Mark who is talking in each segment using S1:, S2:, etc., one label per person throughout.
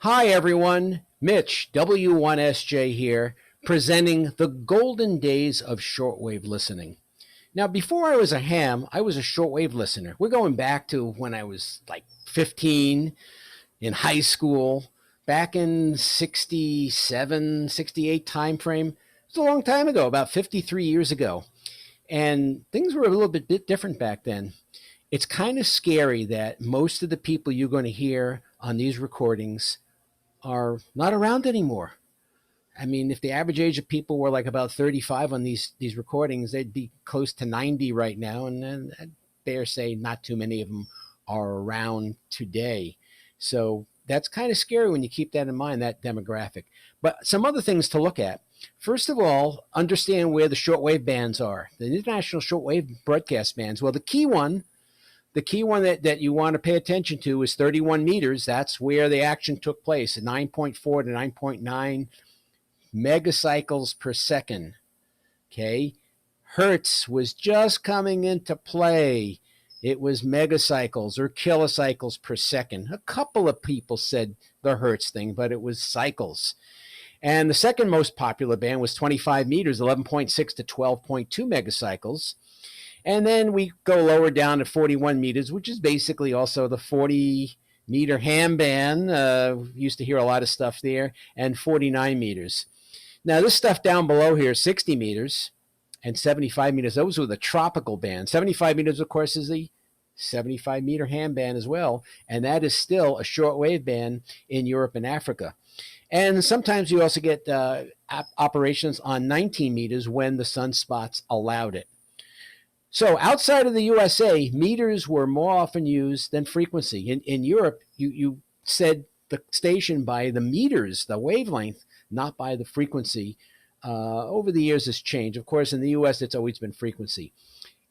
S1: Hi, everyone. Mitch, W1SJ here, presenting the golden days of shortwave listening. Now, before I was a ham, I was a shortwave listener. We're going back to when I was like 15 in high school, back in 67, 68 time frame. It's a long time ago, about 53 years ago. And things were a little bit different back then. It's kind of scary that most of the people you're going to hear on these recordings are not around anymore. I mean, if the average age of people were like about 35 on these recordings, they'd be close to 90 right now. And then I dare say not too many of them are around today. So that's kind of scary when you keep that in mind, that demographic. But some other things to look at. First of all, understand where the shortwave bands are. The international shortwave broadcast bands. Well, the key one that you want to pay attention to is 31 meters. That's where the action took place at 9.4 to 9.9 megacycles per second. Okay. Hertz was just coming into play. It was megacycles or kilocycles per second. A couple of people said the Hertz thing, but it was cycles. And the second most popular band was 25 meters, 11.6 to 12.2 megacycles. And then we go lower down to 41 meters, which is basically also the 40-meter ham band. Used to hear a lot of stuff there. And 49 meters. Now, this stuff down below here, 60 meters and 75 meters, those were the tropical bands. 75 meters, of course, is the 75-meter ham band as well. And that is still a shortwave band in Europe and Africa. And sometimes you also get operations on 19 meters when the sunspots allowed it. So outside of the USA, meters were more often used than frequency. In Europe, you said the station by the meters, the wavelength, not by the frequency. Over the years, it's changed. Of course, in the US, it's always been frequency.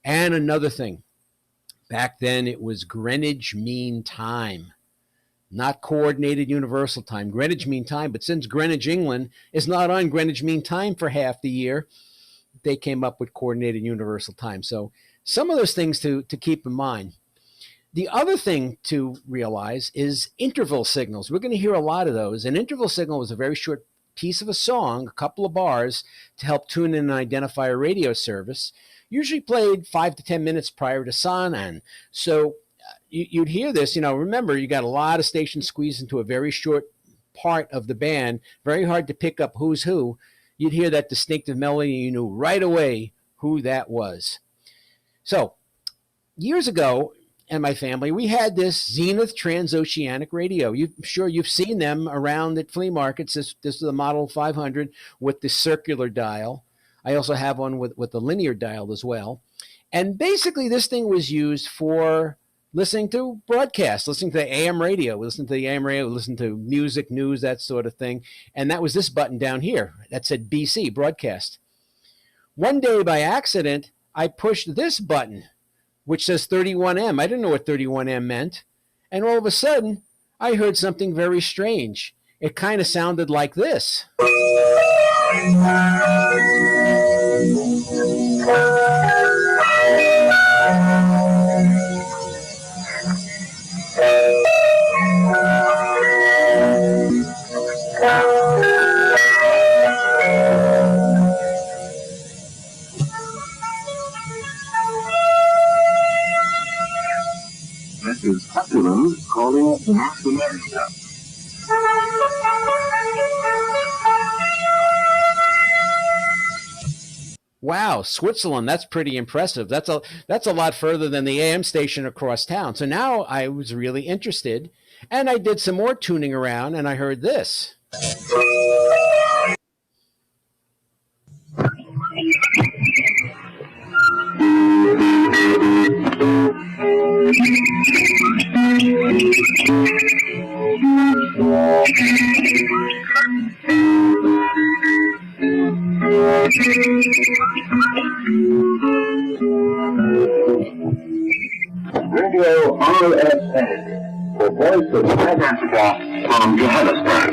S1: And another thing, back then it was Greenwich Mean Time, not Coordinated Universal Time. Greenwich Mean Time, but since Greenwich, England, is not on Greenwich Mean Time for half the year, they came up with Coordinated Universal Time. So some of those things to keep in mind. The other thing to realize is interval signals. We're going to hear a lot of those. An interval signal was a very short piece of a song, a couple of bars, to help tune in and identify a radio service, usually played 5 to 10 minutes prior to sun. So you'd hear this, remember, you got a lot of stations squeezed into a very short part of the band, very hard to pick up who's who. You'd hear that distinctive melody, and you knew right away who that was. So years ago, in my family, we had this Zenith Transoceanic radio. I'm sure you've seen them around at flea markets. This is the Model 500 with the circular dial. I also have one with the linear dial as well. And basically, this thing was used for listening to broadcasts, listening to AM radio, listening to music, news, that sort of thing. And that was this button down here that said BC, broadcast. One day by accident, I pushed this button, which says 31M. I didn't know what 31M meant. And all of a sudden, I heard something very strange. It kind of sounded like this.
S2: This is Captain calling North America.
S1: Wow, Switzerland, that's pretty impressive. That's a lot further than the AM station across town. So now I was really interested, and I did some more tuning around, and I heard this.
S2: Radio RFA, the voice of South Africa from Johannesburg.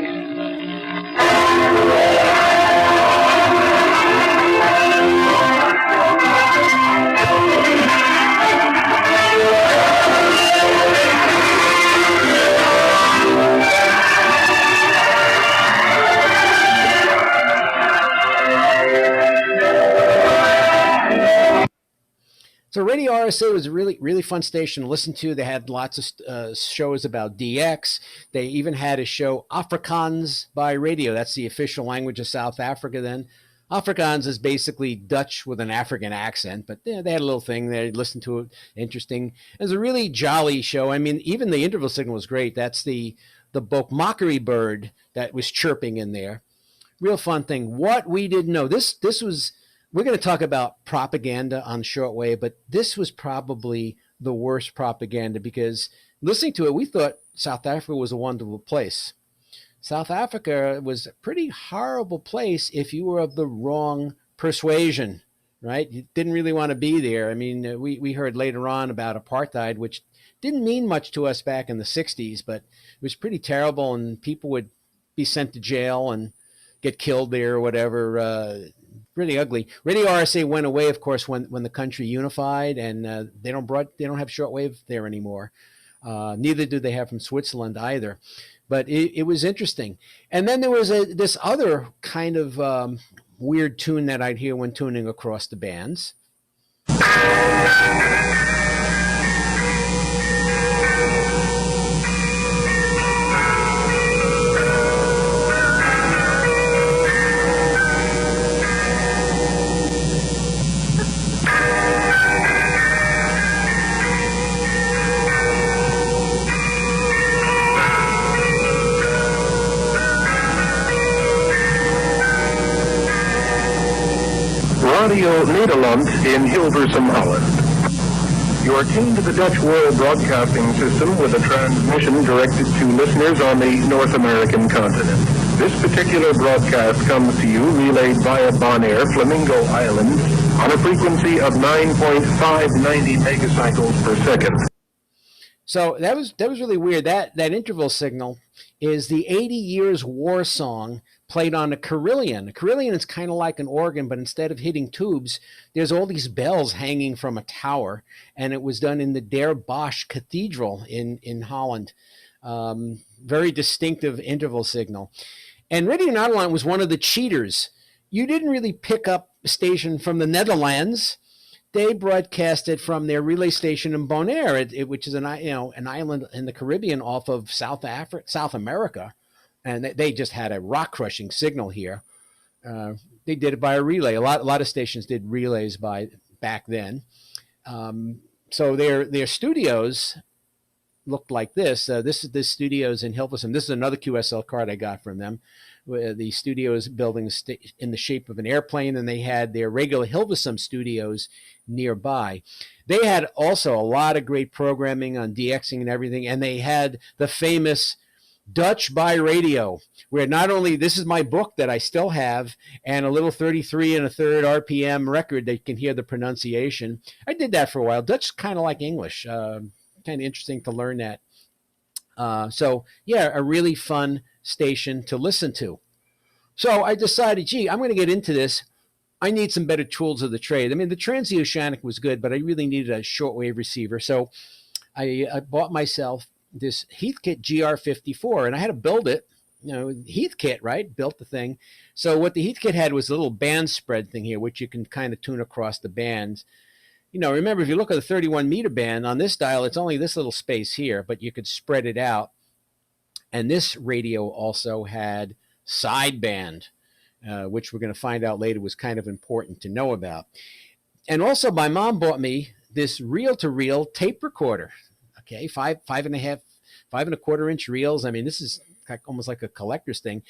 S1: So Radio RSA was a really, really fun station to listen to. They had lots of shows about DX. They even had a show, Afrikaans by radio. That's the official language of South Africa then. Afrikaans is basically Dutch with an African accent, but they had a little thing there. Listen to it, interesting. It was a really jolly show. I mean, even the interval signal was great. That's the mockery bird that was chirping in there. Real fun thing. What we didn't know. This was, we're going to talk about propaganda on shortwave, but this was probably the worst propaganda because listening to it, we thought South Africa was a wonderful place. South Africa was a pretty horrible place if you were of the wrong persuasion, right? You didn't really want to be there. I mean, we heard later on about apartheid, which didn't mean much to us back in the 60s, but it was pretty terrible, and people would be sent to jail and get killed there or whatever. Really ugly. Radio RSA went away, of course, when the country unified, and they don't have shortwave there anymore. Neither do they have from Switzerland either. But it was interesting. And then there was this other kind of weird tune that I'd hear when tuning across the bands.
S2: Radio Nederland in Hilversum, Holland. You are tuned to the Dutch World Broadcasting System with a transmission directed to listeners on the North American continent. This particular broadcast comes to you relayed via Bonaire, Flamingo Island, on a frequency of 9.590 megacycles per second.
S1: So that was really weird. That interval signal is the 80 Years War song played on a carillon. A carillon is kind of like an organ, but instead of hitting tubes, there's all these bells hanging from a tower, and it was done in the Der Bosch Cathedral in Holland. Very distinctive interval signal. And Radio Nederland was one of the cheaters. You didn't really pick up a station from the Netherlands. They broadcasted from their relay station in Bonaire, which is an island in the Caribbean off of South America. And they just had a rock-crushing signal here. They did it by a relay. A lot of stations did relays back then. So their studios looked like this. This is the studios in Hilversum. This is another QSL card I got from them. The studios building in the shape of an airplane, and they had their regular Hilversum studios nearby. They had also a lot of great programming on DXing and everything, and they had the famous Dutch by radio, where not only this is my book that I still have, and a little 33 and a third RPM record that you can hear the pronunciation. I did that for a while. Dutch kind of like English. Kind of interesting to learn that. So yeah, a really fun station to listen to. So I decided, gee, I'm going to get into this. I need some better tools of the trade. I mean, the Transoceanic was good, but I really needed a shortwave receiver. So I bought myself this Heathkit GR54, and I had to build it. Heathkit, right? Built the thing. So what the Heathkit had was a little band spread thing here, which you can kind of tune across the bands. Remember, if you look at the 31 meter band on this dial, it's only this little space here, but you could spread it out. And this radio also had sideband, which we're going to find out later was kind of important to know about. And also my mom bought me this reel-to-reel tape recorder. Okay, 5.25 inch reels. I mean, this is almost like a collector's thing.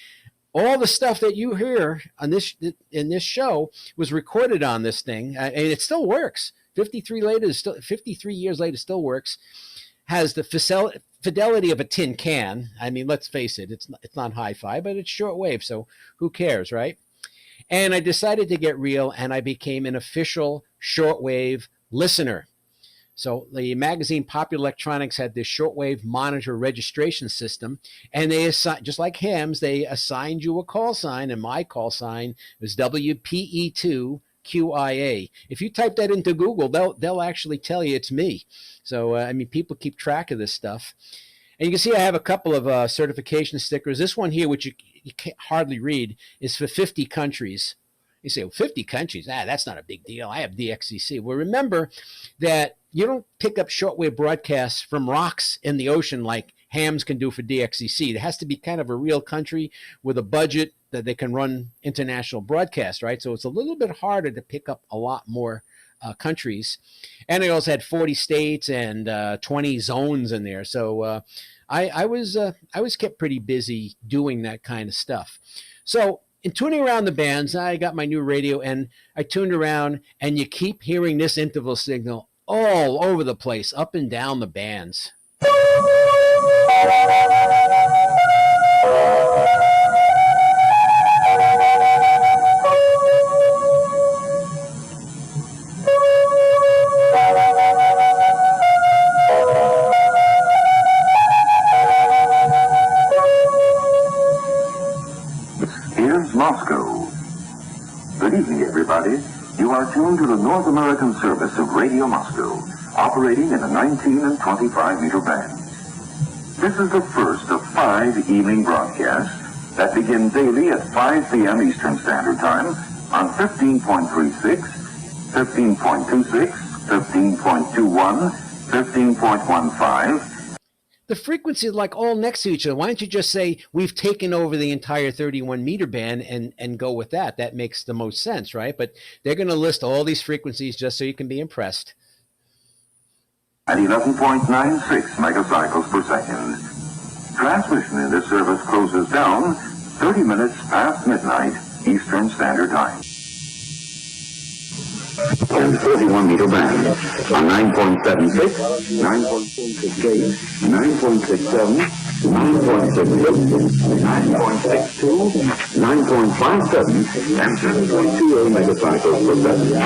S1: All the stuff that you hear on this in this show was recorded on this thing, and it still works. 53 years later, still works. Has the fidelity of a tin can. I mean, let's face it, it's not hi-fi, but it's shortwave, so who cares, right? And I decided to get real, and I became an official shortwave listener. So the magazine Popular Electronics had this shortwave monitor registration system, and they just like hams, they assigned you a call sign, and my call sign was WPE2QIA. If you type that into Google, they'll actually tell you it's me. So I mean, people keep track of this stuff. And you can see I have a couple of certification stickers. This one here, which you can't hardly read, is for 50 countries. You say, well, 50 countries, that's not a big deal. I have DXCC. Well, remember that you don't pick up shortwave broadcasts from rocks in the ocean like hams can do for DXCC. It has to be kind of a real country with a budget that they can run international broadcasts, right? So it's a little bit harder to pick up a lot more countries. And they also had 40 states and 20 zones in there. So I was kept pretty busy doing that kind of stuff. So in tuning around the bands, I got my new radio and I tuned around, and you keep hearing this interval signal all over the place, up and down the bands.
S3: Here's Moscow. Good evening, everybody. You are tuned to the North American service of Radio Moscow, operating in the 19 and 25 meter bands. This is the first of 5 evening broadcasts that begin daily at 5 p.m. Eastern Standard Time on 15.36, 15.26, 15.21, 15.15.
S1: The frequency is like all next to each other. Why don't you just say we've taken over the entire 31 meter band and go with that? That makes the most sense, right? But they're going to list all these frequencies just so you can be impressed.
S3: At 11.96 megacycles per second. Transmission in this service closes down 30 minutes past midnight Eastern Standard Time. In 31 meter band on 9.76, 9.68, 9.67, 9.66, 9.62, 9.57, and 7.28 megacycles per second.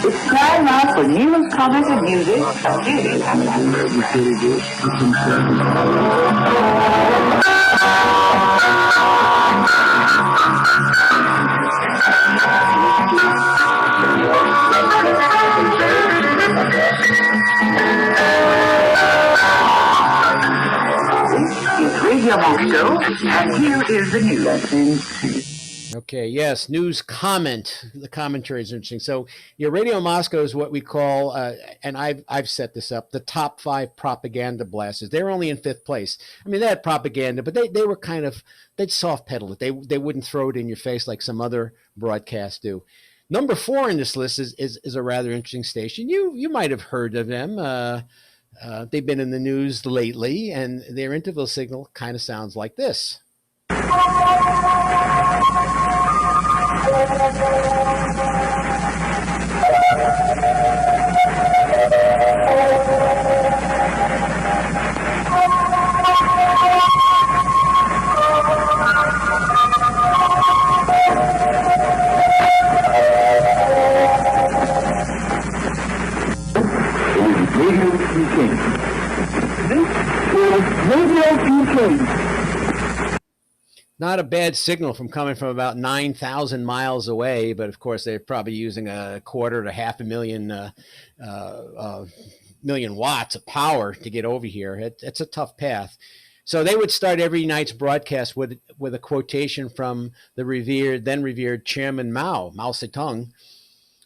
S4: It's time now for news, comment, and music. It's Radio Moscow, and here is the news.
S1: Okay, yes, news comment. The commentary is interesting. So, Radio Moscow is what we call, and I've set this up, the top 5 propaganda blasters. They're only in 5th place. I mean, they had propaganda, but they were kind of, they'd soft pedal it. They wouldn't throw it in your face like some other broadcasts do. Number 4 in this list is a rather interesting station. You might have heard of them. They've been in the news lately, and their interval signal kind of sounds like this. Not a bad signal coming from about 9,000 miles away, but of course they're probably using a quarter to half a million watts of power to get over here. It's a tough path. So they would start every night's broadcast with a quotation from the then revered Chairman Mao Zedong.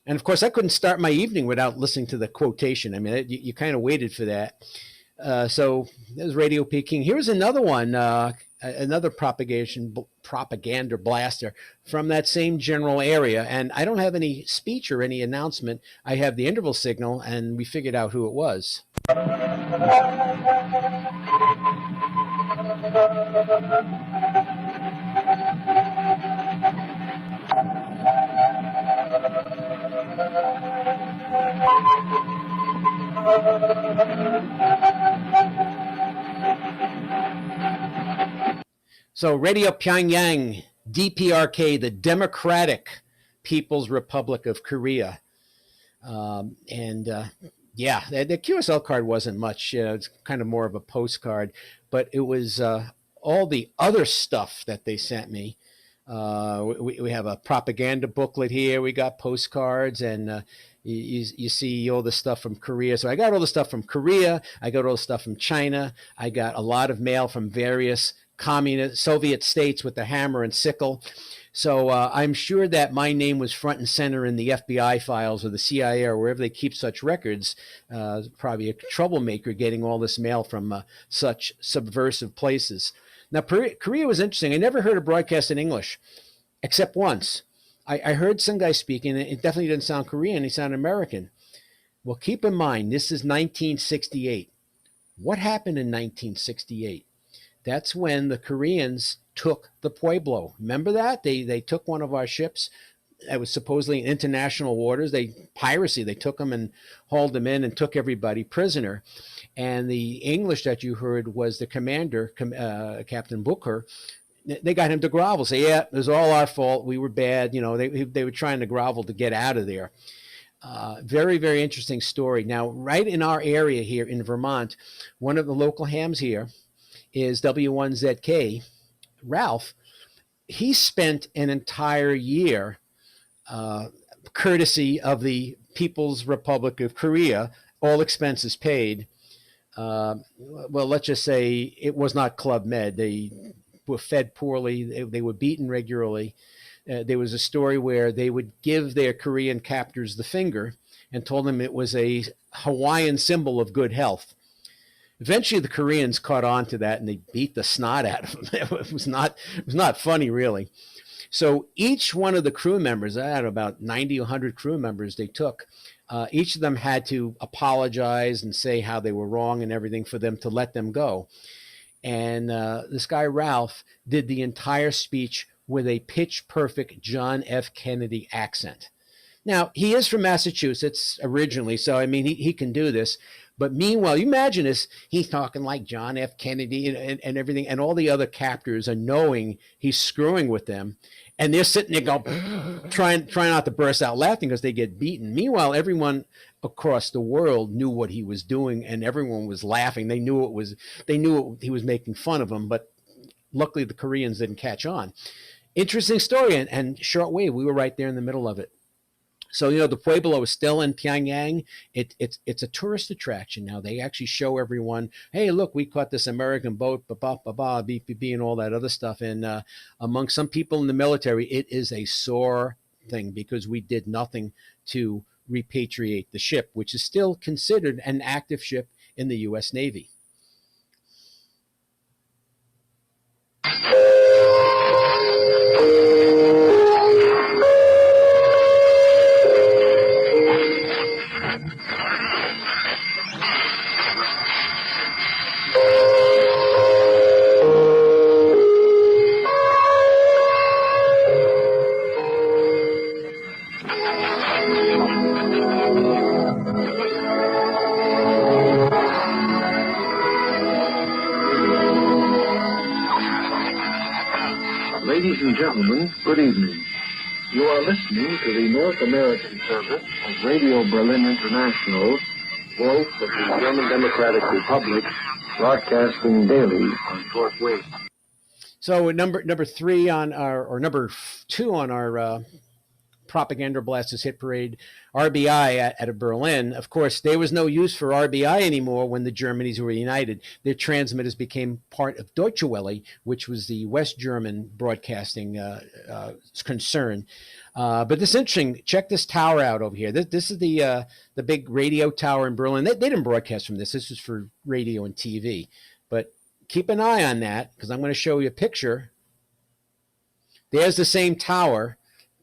S1: And of course, I couldn't start my evening without listening to the quotation. I mean, you kind of waited for that. So that was Radio Peking. Here's another one, another propaganda blaster from that same general area. And I don't have any speech or any announcement. I have the interval signal, and we figured out who it was. So Radio Pyongyang, DPRK, the Democratic People's Republic of Korea. The QSL card wasn't much. It's kind of more of a postcard, but it was all the other stuff that they sent me. We have a propaganda booklet here. We got postcards, and you see all the stuff from Korea. So I got all the stuff from Korea. I got all the stuff from China. I got a lot of mail from various communist Soviet states with the hammer and sickle. So I'm sure that my name was front and center in the FBI files or the CIA or wherever they keep such records. Probably a troublemaker getting all this mail from such subversive places. Now, Korea was interesting. I never heard a broadcast in English, except once. I heard some guy speaking, and it definitely didn't sound Korean. He sounded American. Well, keep in mind, this is 1968. What happened in 1968? That's when the Koreans took the Pueblo. Remember that? They took one of our ships. It was supposedly in international waters. Piracy. They took them and hauled them in and took everybody prisoner. And the English that you heard was the commander, Captain Booker. They got him to grovel, say, yeah, it was all our fault. We were bad. You know, they were trying to grovel to get out of there. Very, very interesting story. Now, right in our area here in Vermont, one of the local hams here is W1ZK, Ralph. He spent an entire year, courtesy of the People's Republic of Korea, all expenses paid. Well, let's just say it was not Club Med. They were fed poorly. They were beaten regularly. There was a story where they would give their Korean captors the finger and told them it was a Hawaiian symbol of good health. Eventually, the Koreans caught on to that, and they beat the snot out of them. It was not funny, really. So each one of the crew members, I had about 90, 100 crew members they took, each of them had to apologize and say how they were wrong and everything for them to let them go. And this guy, Ralph, did the entire speech with a pitch-perfect John F. Kennedy accent. Now, he is from Massachusetts originally, so, I mean, he can do this. But meanwhile, you imagine this, he's talking like John F. Kennedy and everything, and all the other captors are knowing he's screwing with them. And they're sitting there going, trying not to burst out laughing because they get beaten. Meanwhile, everyone across the world knew what he was doing, and everyone was laughing. They knew he was making fun of them, but luckily the Koreans didn't catch on. Interesting story, and shortwave, we were right there in the middle of it. So, you know, the Pueblo is still in Pyongyang. It's a tourist attraction now. They actually show everyone, hey, look, we caught this American boat, BPB, and all that other stuff. And among some people in the military, it is a sore thing because we did nothing to repatriate the ship, which is still considered an active ship in the U.S. Navy.
S2: Ladies and gentlemen, good evening. You are listening to the North American service of Radio Berlin International, voice of the German Democratic Republic, broadcasting daily on shortwave.
S1: So number 3 on our, or number 2 on our propaganda blasters hit parade, RBI at Berlin. Of course, there was no use for RBI anymore when the Germanies were united. Their transmitters became part of Deutsche Welle, which was the West German broadcasting concern. But this is interesting. Check this tower out over here. This is the big radio tower in Berlin. They didn't broadcast from this. This was for radio and TV. But keep an eye on that because I'm going to show you a picture. There's the same tower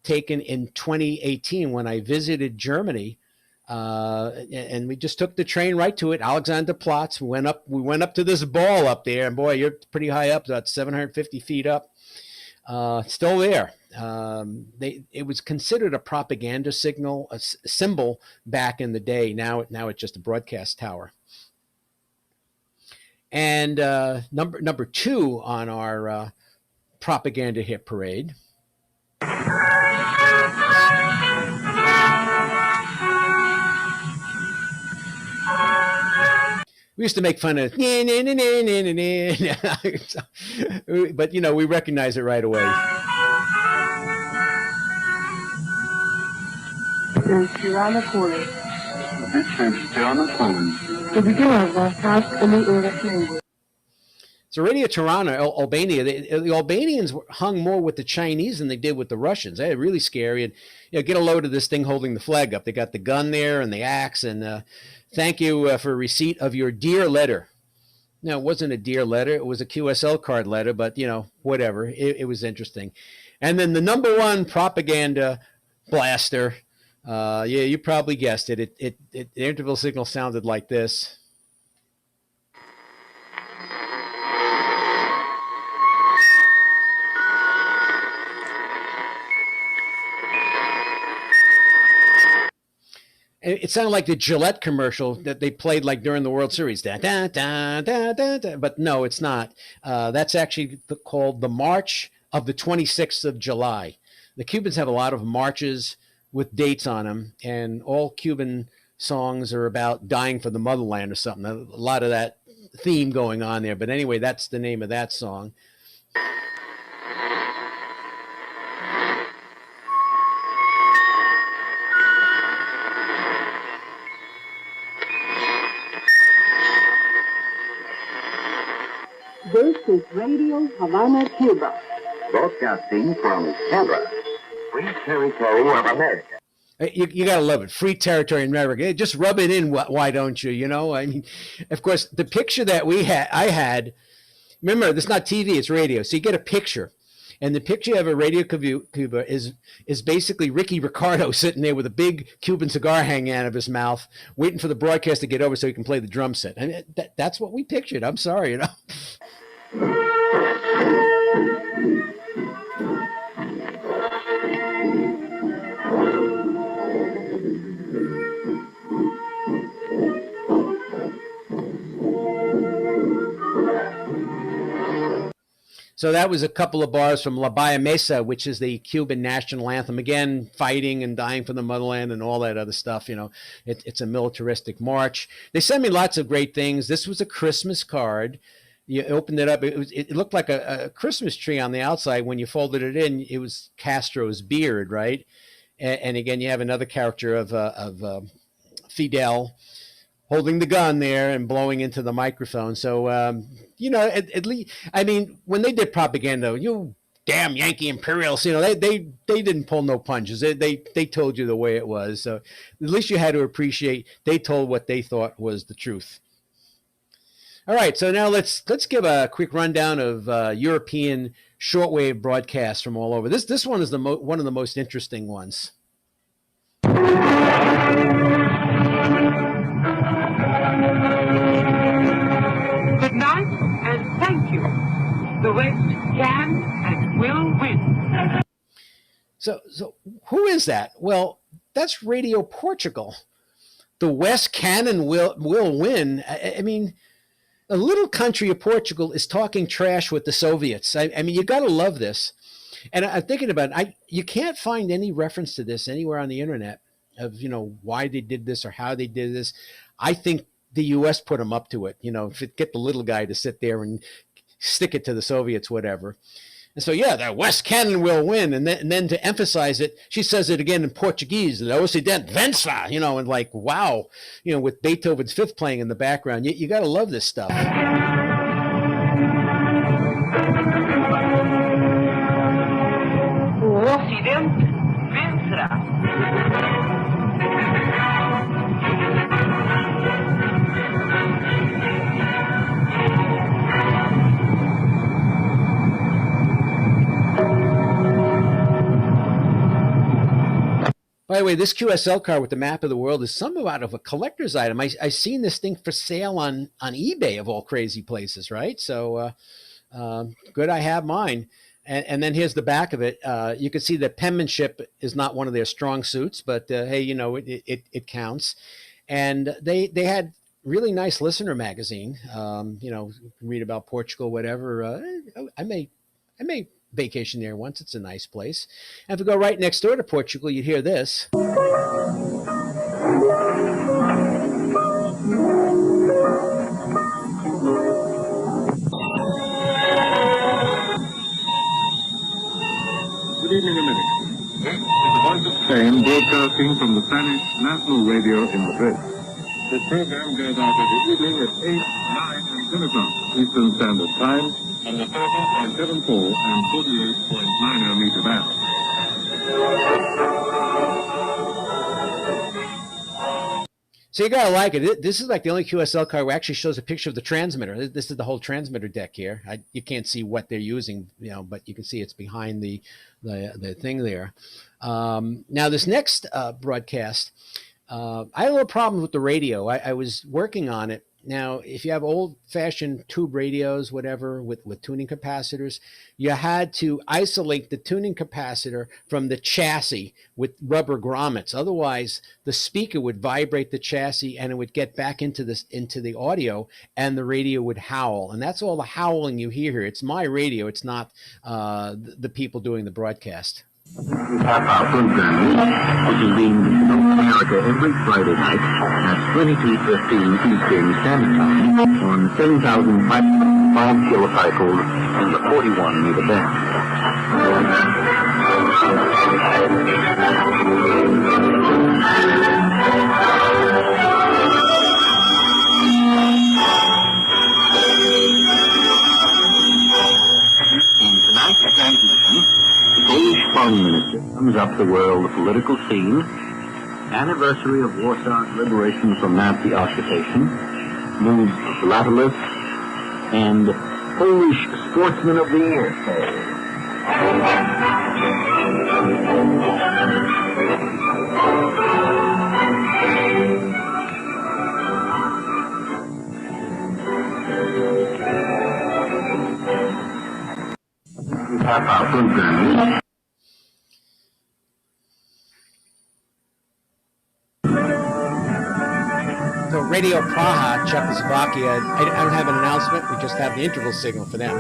S1: taken in 2018 when I visited Germany, and we just took the train right to it, Alexanderplatz. We went up to this ball up there, and boy, you're pretty high up, about 750 feet up. Still there. It was considered a propaganda signal, a symbol back in the day. Now it's just a broadcast tower. And number 2 on our propaganda hit parade. We used to make fun of, but you know, we recognize it right away.
S5: is Tirana Calling.
S2: This is Tirana Calling.
S5: To begin our broadcast in the English language.
S1: So Radio Tirana, Albania, the Albanians hung more with the Chinese than they did with the Russians. They're really scary. And get a load of this thing holding the flag up. They got the gun there and the axe. And thank you for receipt of your dear letter. No, it wasn't a dear letter. It was a QSL card letter, but, whatever. It was interesting. And then the number one propaganda blaster. Yeah, you probably guessed it. The interval signal sounded like this. It sounded like the Gillette commercial that they played like during the World Series. Da, da, da, da, da, da. But no, it's not. That's actually called the March of the 26th of July. The Cubans have a lot of marches with dates on them, and all Cuban songs are about dying for the motherland or something. A lot of that theme going on there. But anyway, that's the name of that song.
S5: This is Radio Havana, Cuba.
S3: Broadcasting from Cuba, free territory of America.
S1: You got to love it. Free territory in America. Just rub it in, why don't you? I mean, of course, the picture that I had, remember, this is not TV, it's radio. So you get a picture. And the picture of a Radio Cuba is basically Ricky Ricardo sitting there with a big Cuban cigar hanging out of his mouth, waiting for the broadcast to get over so he can play the drum set. I mean, that's what we pictured. I'm sorry, So that was a couple of bars from La Bahia Mesa, which is the Cuban national anthem. Again, fighting and dying for the motherland and all that other stuff. It's a militaristic march. They sent me lots of great things. This was a Christmas card. You opened it up. It looked like a Christmas tree on the outside. When you folded it in, it was Castro's beard, right? And again, you have another character of Fidel holding the gun there and blowing into the microphone. So, at least, I mean, when they did propaganda, you damn Yankee imperialists, they didn't pull no punches. They told you the way it was. So at least you had to appreciate they told what they thought was the truth. All right, so now let's give a quick rundown of European shortwave broadcasts from all over. This one is one of the most interesting ones.
S4: Good night, and thank you. The West can and will win.
S1: So who is that? Well, that's Radio Portugal. The West can and will win. I mean, a little country of Portugal is talking trash with the Soviets. I mean, you got to love this. And I'm thinking about it. You can't find any reference to this anywhere on the internet of, why they did this or how they did this. I think the U.S. put them up to it, get the little guy to sit there and stick it to the Soviets, whatever. And so, yeah, the West can and will win. And then to emphasize it, she says it again in Portuguese, the Ocidente vença, and like, wow, with Beethoven's Fifth playing in the background. You got to love this stuff.
S4: O Ocidente vencerá.
S1: By the way, this QSL card with the map of the world is somewhat out of a collector's item. I seen this thing for sale on eBay of all crazy places, right? So good, I have mine. And then here's the back of it. You can see that penmanship is not one of their strong suits, but hey, it counts. And they had really nice listener magazine. Read about Portugal, whatever. I may vacation there once. It's a nice place. And if we go right next door to Portugal, you'd hear this.
S2: Good evening, America. This is the voice of Spain, broadcasting from the Spanish National Radio in Madrid. This program goes out every evening at 8, 9, and 10 o'clock Eastern Standard Time on the 30.74 and 48.90 meter band.
S1: So you gotta like it. This is like the only QSL car where it actually shows a picture of the transmitter. This is the whole transmitter deck here. You can't see what they're using, but you can see it's behind the thing there. Now this next broadcast, I had a little problem with the radio. I was working on it. Now, if you have old-fashioned tube radios, whatever, with tuning capacitors, you had to isolate the tuning capacitor from the chassis with rubber grommets. Otherwise, the speaker would vibrate the chassis and it would get back into the audio, and the radio would howl. And that's all the howling you hear here. It's my radio. It's not the people doing the broadcast.
S6: Our program, which is being in North America every Friday night at 22:15 Eastern Standard Time on 7,505 kilocycles in the 41 meter band. In tonight's transmission, the Polish Foreign Minister sums up the world political scene, anniversary of Warsaw's liberation from Nazi occupation, moods of philatelists, and Polish Sportsman of the Year. Our program.
S1: So Radio Praha, Czechoslovakia, I don't have an announcement. We just have the interval signal for them.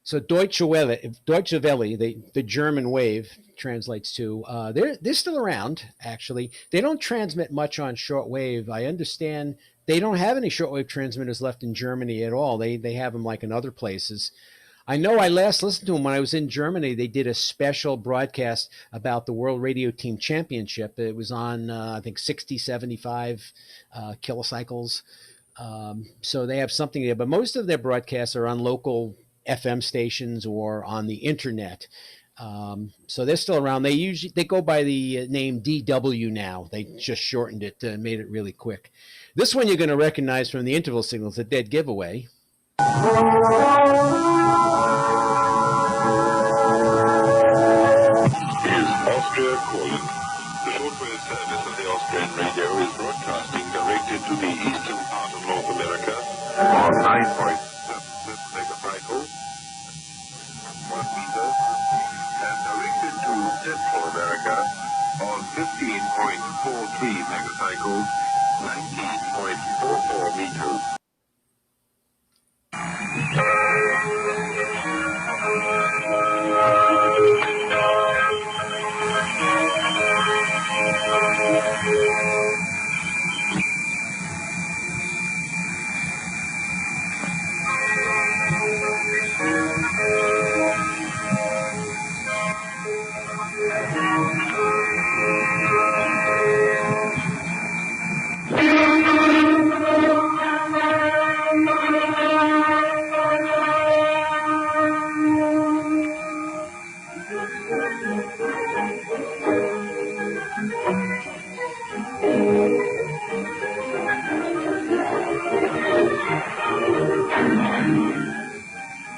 S1: So Deutsche Welle, the German wave translates to, they're still around, actually. They don't transmit much on shortwave. I understand they don't have any shortwave transmitters left in Germany at all. They have them like in other places. I know I last listened to them when I was in Germany. They did a special broadcast about the World Radio Team Championship. It was on, I think, 60, 75 kilocycles. So they have something there. But most of their broadcasts are on local FM stations or on the internet. So they're still around. They go by the name DW now. They just shortened it, made it really quick. This one you're going to recognize from the interval signals, a dead giveaway.
S7: Is Austria calling? The shortwave service of the Austrian radio is broadcasting directed to the eastern part of North America on 9.7 megacycles, 1 meter, and directed to Central America on 15.43 megacycles, 19.44 meters.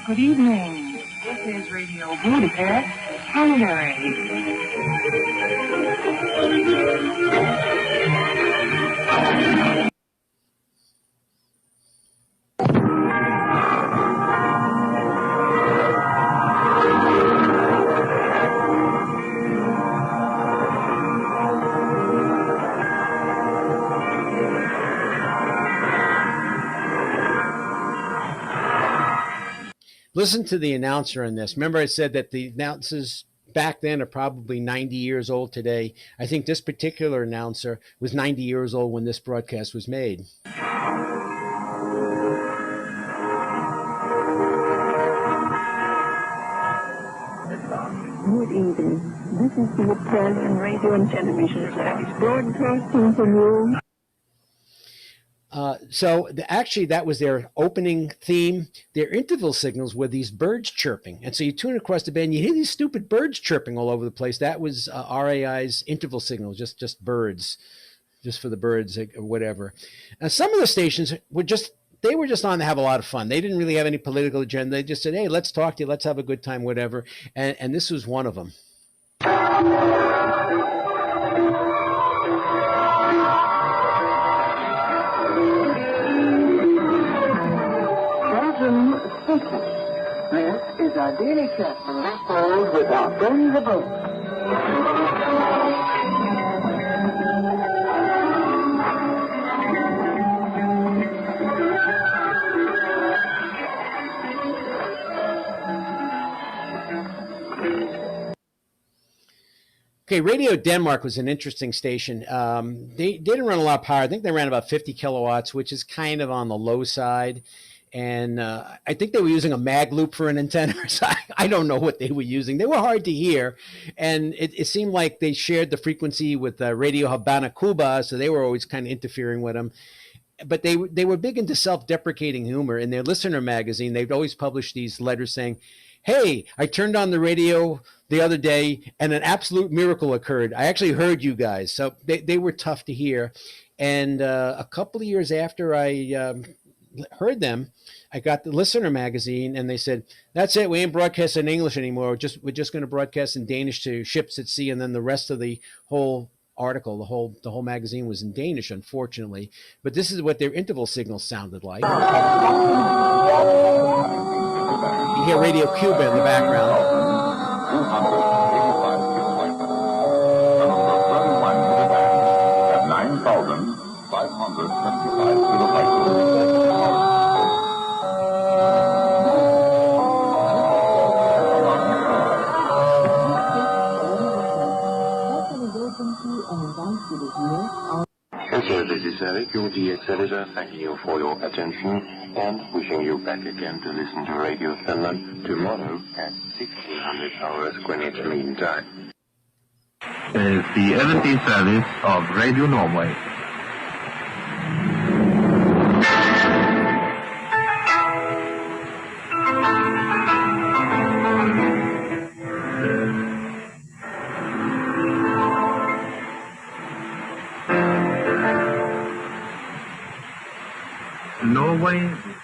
S5: Good evening. This is Radio Budapest, Hungary.
S1: Listen to the announcer on this. Remember I said that the announcers back then are probably 90 years old today. I think this particular announcer was 90 years old when this broadcast was made.
S5: Good evening. This is the Italian Radio and Television Service broadcasting to you.
S1: Actually, that was their opening theme. Their interval signals were these birds chirping. And so you tune across the band, you hear these stupid birds chirping all over the place. That was RAI's interval signal, just birds, just for the birds or whatever. Some of the stations were just on to have a lot of fun. They didn't really have any political agenda. They just said, hey, let's talk to you. Let's have a good time, whatever. And this was one of them.
S5: This is our daily check from this world with our friends above.
S1: Okay, Radio Denmark was an interesting station. They didn't run a lot of power. I think they ran about 50 kilowatts, which is kind of on the low side. And I think they were using a mag loop for an antenna. So I don't know what they were using. They were hard to hear. And it seemed like they shared the frequency with Radio Habana, Cuba. So they were always kind of interfering with them. But they were big into self-deprecating humor. In their listener magazine, they'd always publish these letters saying, hey, I turned on the radio the other day and an absolute miracle occurred. I actually heard you guys. So they were tough to hear. And a couple of years after I heard them, I got the listener magazine and they said, that's it. We ain't broadcasting in English anymore. We're just going to broadcast in Danish to ships at sea. And then the rest of the whole article, the whole magazine was in Danish, unfortunately. But this is what their interval signals sounded like. You hear Radio Cuba in the background. At 9,575 kilobytes.
S3: This is Eric, your DX editor, thanking you for your attention and wishing you back again to listen to Radio Finland tomorrow at 1600 hours Greenwich Mean Time.
S6: Is the LNT service of Radio Norway. Norway Week.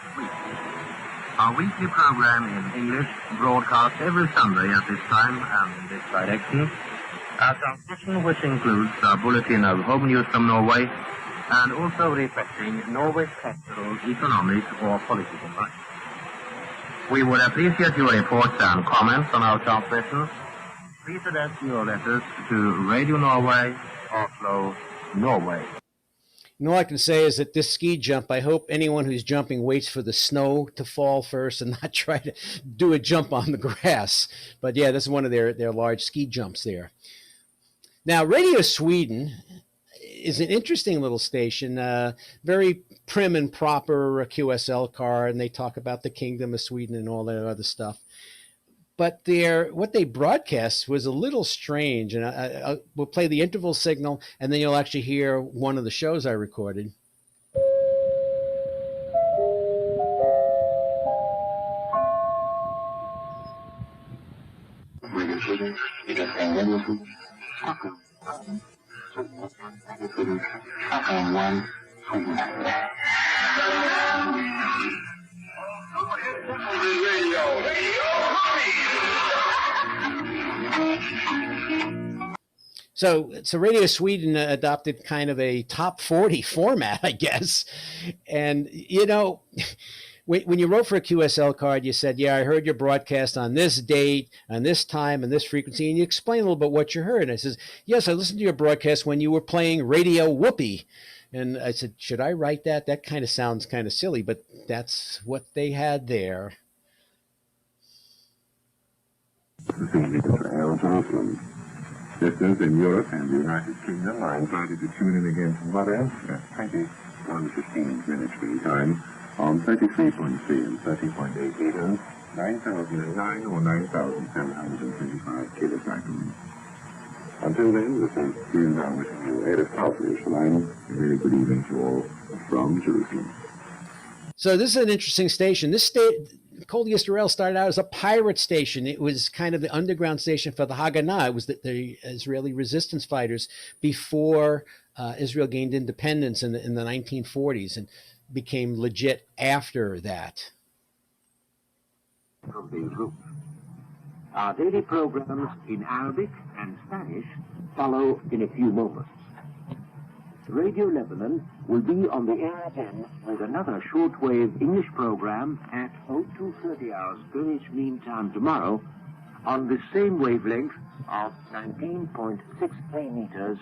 S6: Our weekly program in English broadcast every Sunday at this time and in this direction. A transmission which includes a bulletin of home news from Norway and also reflecting Norway's cultural, economic or political life. We would appreciate your reports and comments on our transmissions. Please address your letters to Radio Norway, Oslo, Norway.
S1: And all I can say is that this ski jump, I hope anyone who's jumping waits for the snow to fall first and not try to do a jump on the grass. But yeah, this is one of their large ski jumps there. Now, Radio Sweden is an interesting little station, very prim and proper QSL card, and they talk about the Kingdom of Sweden and all that other stuff. But what they broadcast was a little strange, and we'll play the interval signal, and then you'll actually hear one of the shows I recorded. So Radio Sweden adopted kind of a top 40 format, I guess. And, you know, when you wrote for a QSL card, you said, yeah, I heard your broadcast on this date, on this time, and this frequency, and you explain a little bit what you heard. And I says, yes, I listened to your broadcast when you were playing Radio Whoopee. And I said, should I write that? That kind of sounds kind of silly, but that's what they had there.
S7: Zenith, Israel, Jerusalem. Listeners in Europe and the United Kingdom are invited to tune in again tomorrow at 21:15 Greenwich Mean Time on 33.3 and 30.8 meters, 9,009 or 9,725 kilocycles. Until then, this is Steve now wishing you a Jerusalem. A very good evening to all from Jerusalem.
S1: So this is an interesting station. This Kol Yisrael started out as a pirate station. It was kind of the underground station for the Haganah. It was the Israeli resistance fighters before Israel gained independence in the 1940s, and became legit after that.
S6: From Beirut. Our daily programs in Arabic and Spanish follow in a few moments. Radio Lebanon will be on the air again with another shortwave English program at 02:30 hours Greenwich Mean Time tomorrow on the same wavelength of 19.63 meters,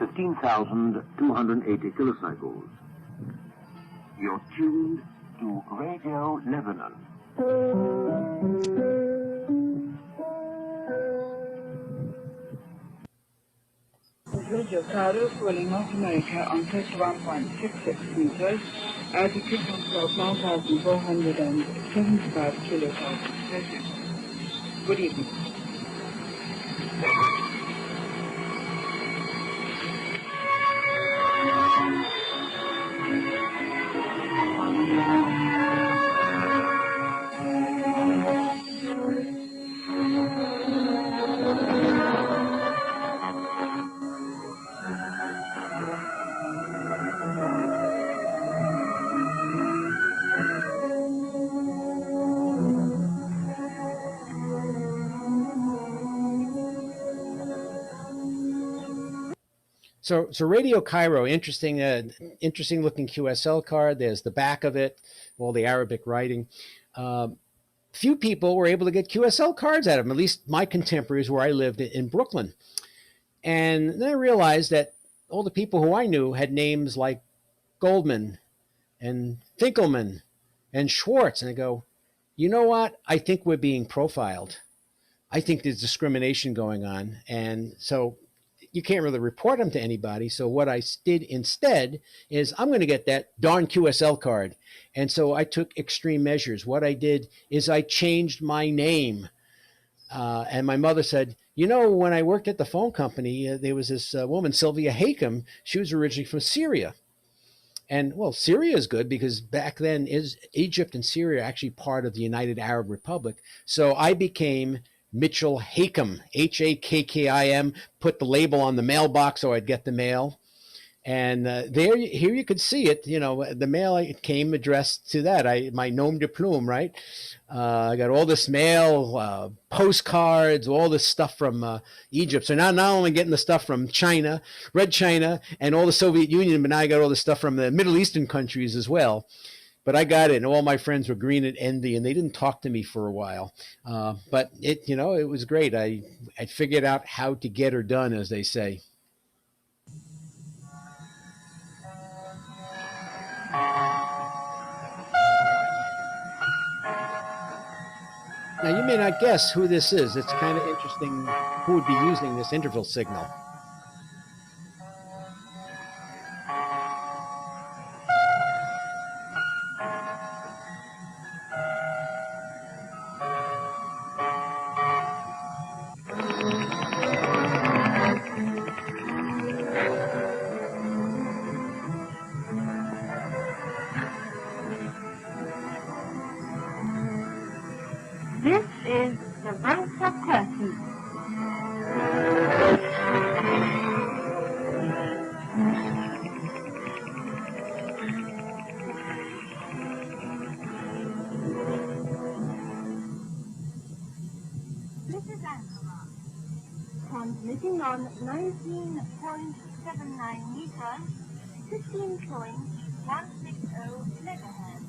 S6: 15,280 kilocycles. You're tuned to Radio Lebanon.
S5: Radio Cairo calling North America on 31.66 meters, altitude of 9,475 kilohertz. Good evening.
S1: So Radio Cairo, interesting looking QSL card. There's the back of it, all the Arabic writing. Few people were able to get QSL cards out of them, at least my contemporaries where I lived in Brooklyn. And then I realized that all the people who I knew had names like Goldman and Finkelman and Schwartz. And I go, you know what? I think we're being profiled. I think there's discrimination going on. And so you can't really report them to anybody. So what I did instead is I'm going to get that darn QSL card. And so I took extreme measures. What I did is I changed my name. And my mother said, you know, when I worked at the phone company, there was this woman, Sylvia Hakem. She was originally from Syria. And, well, Syria is good because back then Egypt and Syria are actually part of the United Arab Republic. So I became Mitchell Hakem, Hakkim, put the label on the mailbox so I'd get the mail. And here you could see it, you know, the mail, it came addressed to that. My nom de plume, right? I got all this mail, postcards, all this stuff from Egypt. So now not only getting the stuff from China, Red China, and all the Soviet Union, but now I got all the stuff from the Middle Eastern countries as well. But I got it, and all my friends were green and envy, and they didn't talk to me for a while. But it was great. I figured out how to get her done, as they say. Now, you may not guess who this is. It's kind of interesting who would be using this interval signal.
S5: This is the voice of Turkey. This is Ankara, transmitting on 19.79 meters, 15.160 megahertz.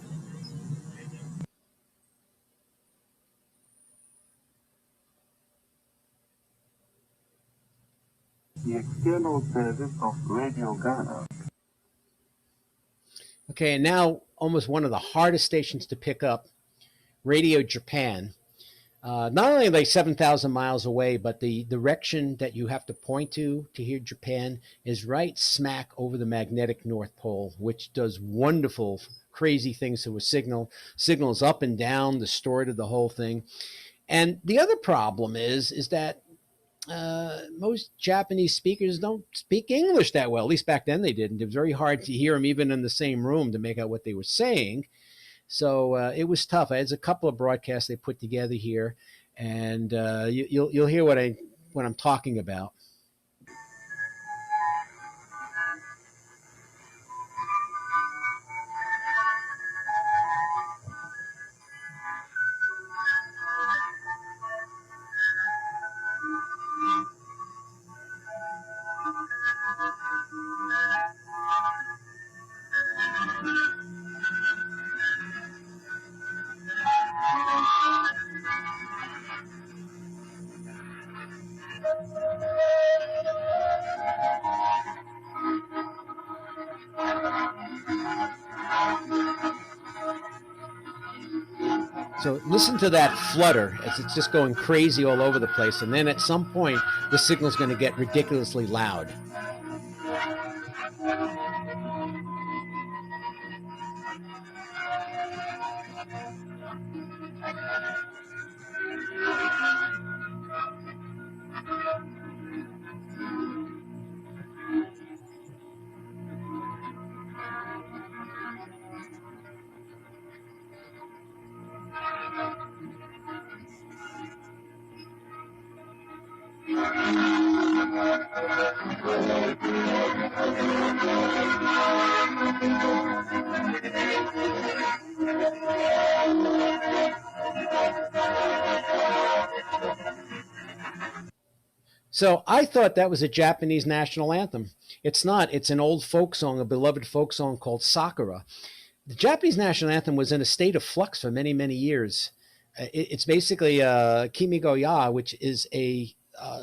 S6: The external service of Radio Ghana.
S1: Okay, and now almost one of the hardest stations to pick up, Radio Japan. Not only are they 7,000 miles away, but the direction that you have to point to hear Japan is right smack over the magnetic North Pole, which does wonderful, crazy things to a signals up and down, distorted the whole thing. And the other problem is that most Japanese speakers don't speak English that well. At least back then they didn't. It was very hard to hear them even in the same room to make out what they were saying. So it was tough. There's a couple of broadcasts they put together here, and you'll hear what I'm talking about. So listen to that flutter as it's just going crazy all over the place. And then at some point, the signal's going to get ridiculously loud. So I thought that was a Japanese national anthem. It's not. It's an old folk song, a beloved folk song called Sakura. The Japanese national anthem was in a state of flux for many, many years. It's basically Kimi go Ya, which is a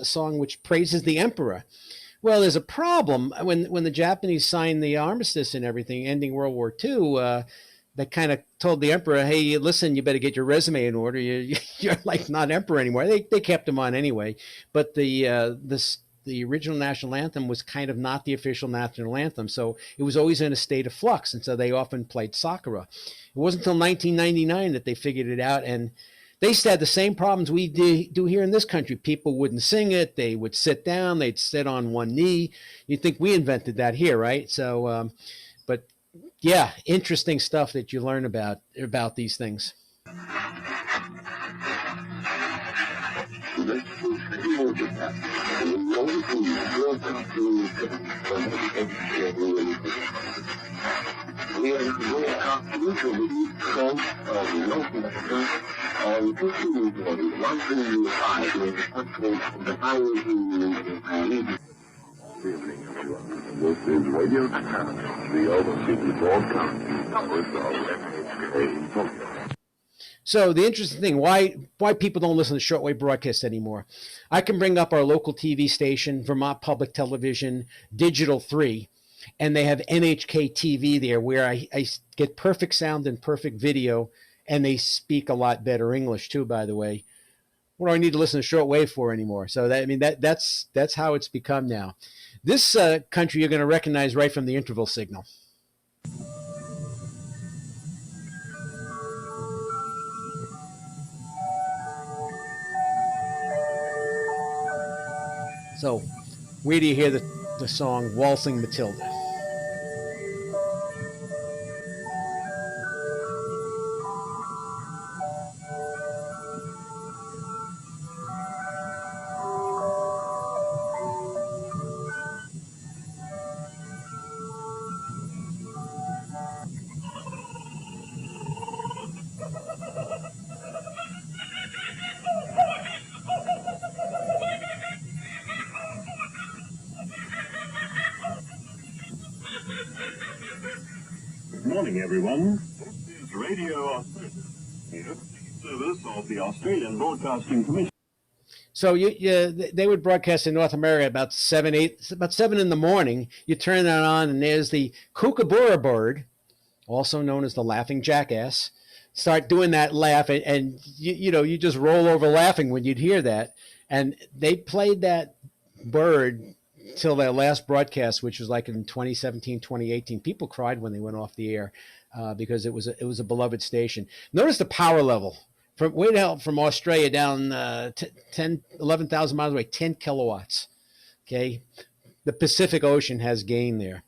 S1: song which praises the emperor. Well, there's a problem. When the Japanese signed the armistice and everything, ending World War II, they kind of told the emperor, hey, listen, you better get your resume in order. You're like not emperor anymore. They kept him on anyway. But the original national anthem was kind of not the official national anthem. So it was always in a state of flux. And so they often played Sakura. It wasn't until 1999 that they figured it out. And they used to have the same problems we do here in this country. People wouldn't sing it. They would sit down. They'd sit on one knee. You'd think we invented that here, right? So, but yeah, interesting stuff that you learn about these things.
S3: Good evening, everyone. This is Radio Transoceanic, the overseas broadcasting network of NHK.
S1: So the interesting thing, why people don't listen to shortwave broadcasts anymore. I can bring up our local TV station, Vermont Public Television, Digital 3, and they have NHK TV there where I get perfect sound and perfect video, and they speak a lot better English too, by the way. What do I need to listen to shortwave for anymore? So that's how it's become now. This country you're going to recognize right from the interval signal. So where do you hear the song Waltzing Matilda?
S8: Good morning, everyone. This is Radio Australia, service of the Australian Broadcasting Commission.
S1: So they would broadcast in North America about 7 in the morning. You turn that on, and there's the kookaburra bird, also known as the laughing jackass, start doing that laugh, and you just roll over laughing when you'd hear that. And they played that bird till their last broadcast, which was like in 2017, 2018. People cried when they went off the air because it was a beloved station. Notice the power level from way down from Australia down 11,000 miles away, 10 kilowatts. Okay, the Pacific Ocean has gain there.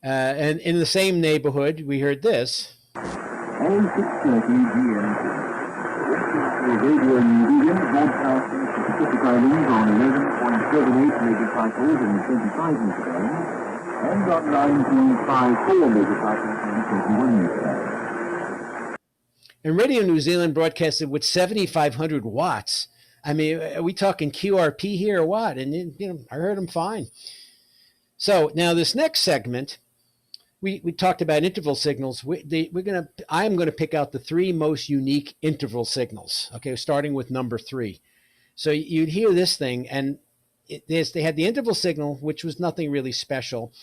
S1: And in the same neighborhood, we heard this.
S3: All 6:30 GMT. Radio New Zealand broadcasting to Pacific Islands on 11.78 megacycles in 25 meter band and on 9.54 megacycles in 21 meter band.
S1: And Radio New Zealand broadcasted with 7,500 watts. I mean, are we talking QRP here or what? And I heard them fine. So now this next segment, we talked about interval signals. I'm gonna pick out the 3 most unique interval signals. Okay, starting with number 3. So you'd hear this thing, and they had the interval signal, which was nothing really special,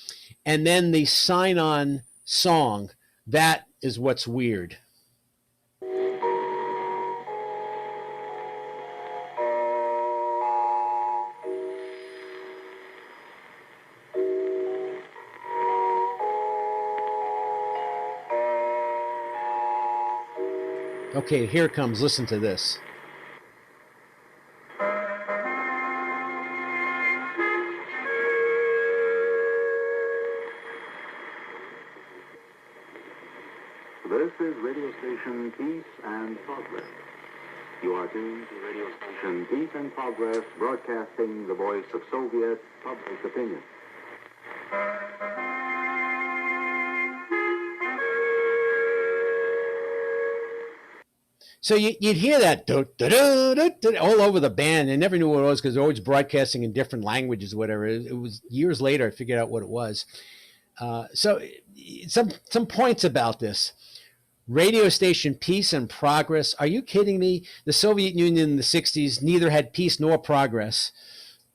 S1: and then the sign-on song. That is what's weird. Okay, here it comes. Listen to this.
S6: This is radio station Peace and Progress. You are tuned to radio station Peace and Progress, broadcasting the voice of Soviet public opinion.
S1: So you'd hear that all over the band. I never knew what it was because they're always broadcasting in different languages, whatever. It was years later I figured out what it was. So some points about this. Radio station Peace and Progress. Are you kidding me? The Soviet Union in the 60s neither had peace nor progress.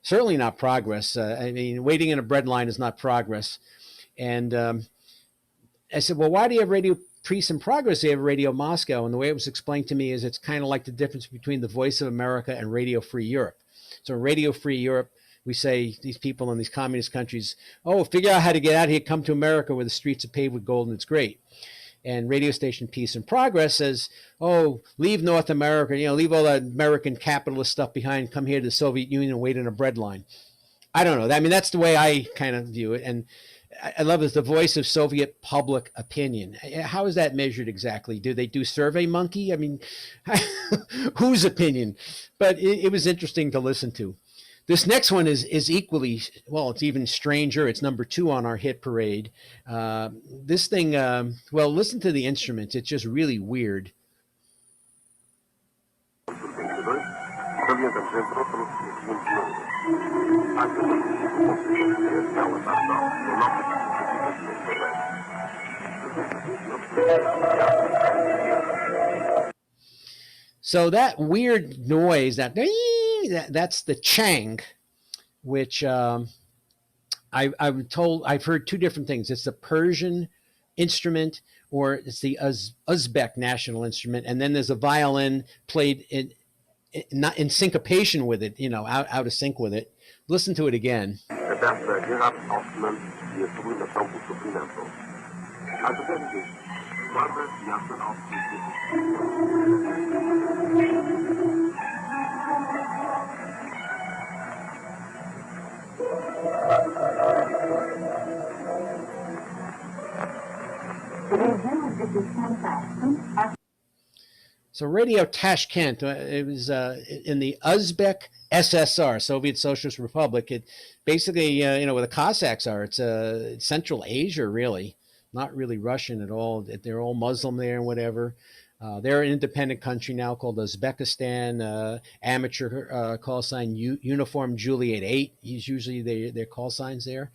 S1: Certainly not progress. I mean, waiting in a bread line is not progress. And I said, well, why do you have Radio Peace and Progress? They have Radio Moscow. And the way it was explained to me is it's kind of like the difference between the Voice of America and Radio Free Europe. So Radio Free Europe, we say these people in these communist countries, oh, figure out how to get out here, come to America where the streets are paved with gold and it's great. And radio station Peace and Progress says, oh, leave North America, leave all that American capitalist stuff behind, come here to the Soviet Union and wait in a bread line. I don't know. I mean, that's the way I kind of view it. And I love it. The voice of Soviet public opinion. How is that measured exactly? Do they do Survey Monkey? I mean, whose opinion? But it was interesting to listen to. This next one is equally, well, it's even stranger. It's number 2 on our hit parade. This thing, well, listen to the instruments. It's just really weird. So that weird noise, that's the chang, which I've heard 2 different things. It's the Persian instrument, or it's the Uzbek national instrument, and then there's a violin played not in syncopation with it, out of sync with it. Listen to it again. So Radio Tashkent, it was in the Uzbek SSR, Soviet Socialist Republic. It basically, where the Cossacks are, it's Central Asia, really, not really Russian at all. They're all Muslim there and whatever. They're an independent country now called Uzbekistan. Amateur call sign Uniform Juliet 8 is usually their call signs there.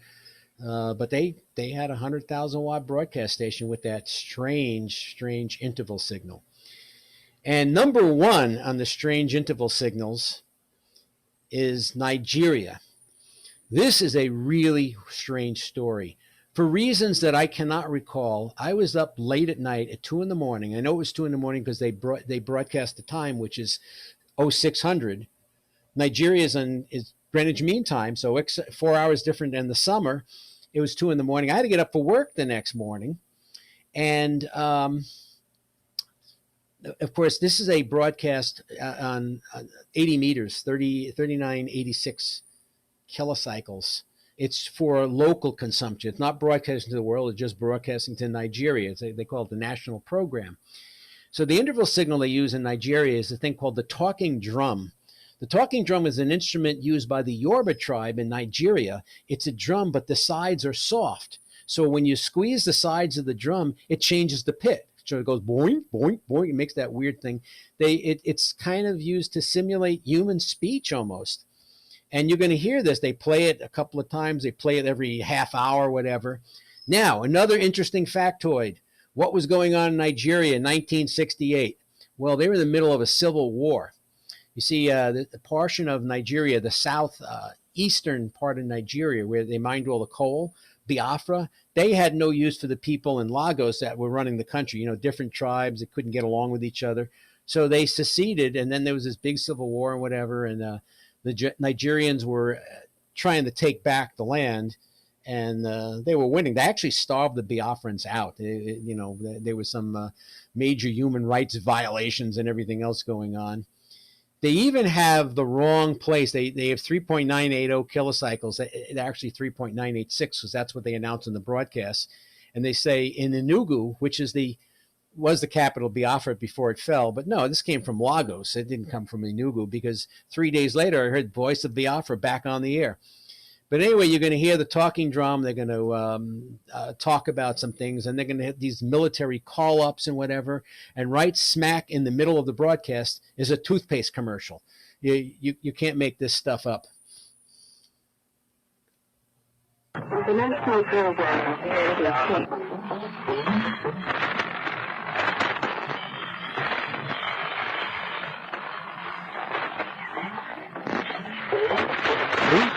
S1: But they had a 100,000 watt broadcast station with that strange interval signal. And number 1 on the strange interval signals is Nigeria. This is a really strange story. For reasons that I cannot recall, I was up late at night at 2 in the morning. I know it was 2 in the morning because they broadcast the time, which is 0600. Nigeria is Greenwich Mean Time, so 4 hours different than the summer. It was 2 in the morning. I had to get up for work the next morning. And of course, this is a broadcast on 80 meters, 3986 kilocycles. It's for local consumption. It's not broadcasting to the world. It's just broadcasting to Nigeria. They call it the national program. So the interval signal they use in Nigeria is a thing called the talking drum. The talking drum is an instrument used by the Yoruba tribe in Nigeria. It's a drum, but the sides are soft. So when you squeeze the sides of the drum, it changes the pitch. So it goes boing, boing, boing. It makes that weird thing. It's kind of used to simulate human speech almost. And you're going to hear this. They play it a couple of times. They play it every half hour, whatever. Now, another interesting factoid. What was going on in Nigeria in 1968? Well, they were in the middle of a civil war. You see, the portion of Nigeria, the south eastern part of Nigeria, where they mined all the coal, Biafra, they had no use for the people in Lagos that were running the country. Different tribes that couldn't get along with each other. So they seceded, and then there was this big civil war and whatever, and the Nigerians were trying to take back the land, and they were winning. They actually starved the Biafrans out. There was some major human rights violations and everything else going on. They even have the wrong place. They have 3.980 kilocycles. It's actually 3.986 because that's what they announced in the broadcast. And they say in Enugu, which was the capital Biafra before it fell. But no, this came from Lagos. It didn't come from Enugu because 3 days later I heard Voice of Biafra back on the air. But anyway, you're going to hear the talking drum. They're going to talk about some things, and they're going to have these military call-ups and whatever. And right smack in the middle of the broadcast is a toothpaste commercial. You can't make this stuff up.
S5: The national program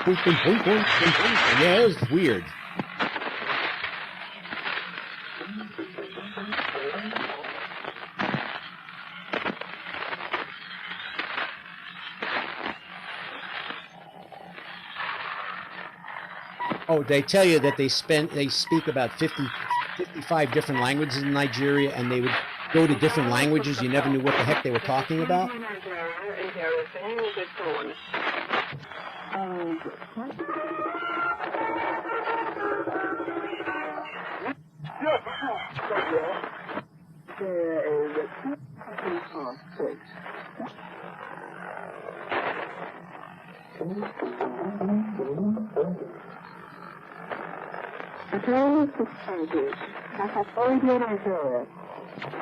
S1: Yeah, it was weird. Oh, they tell you that they speak about 55 different languages in Nigeria, and they would go to different languages. You never knew what the heck they were talking about.
S5: The train is suspended. I have already Nigeria.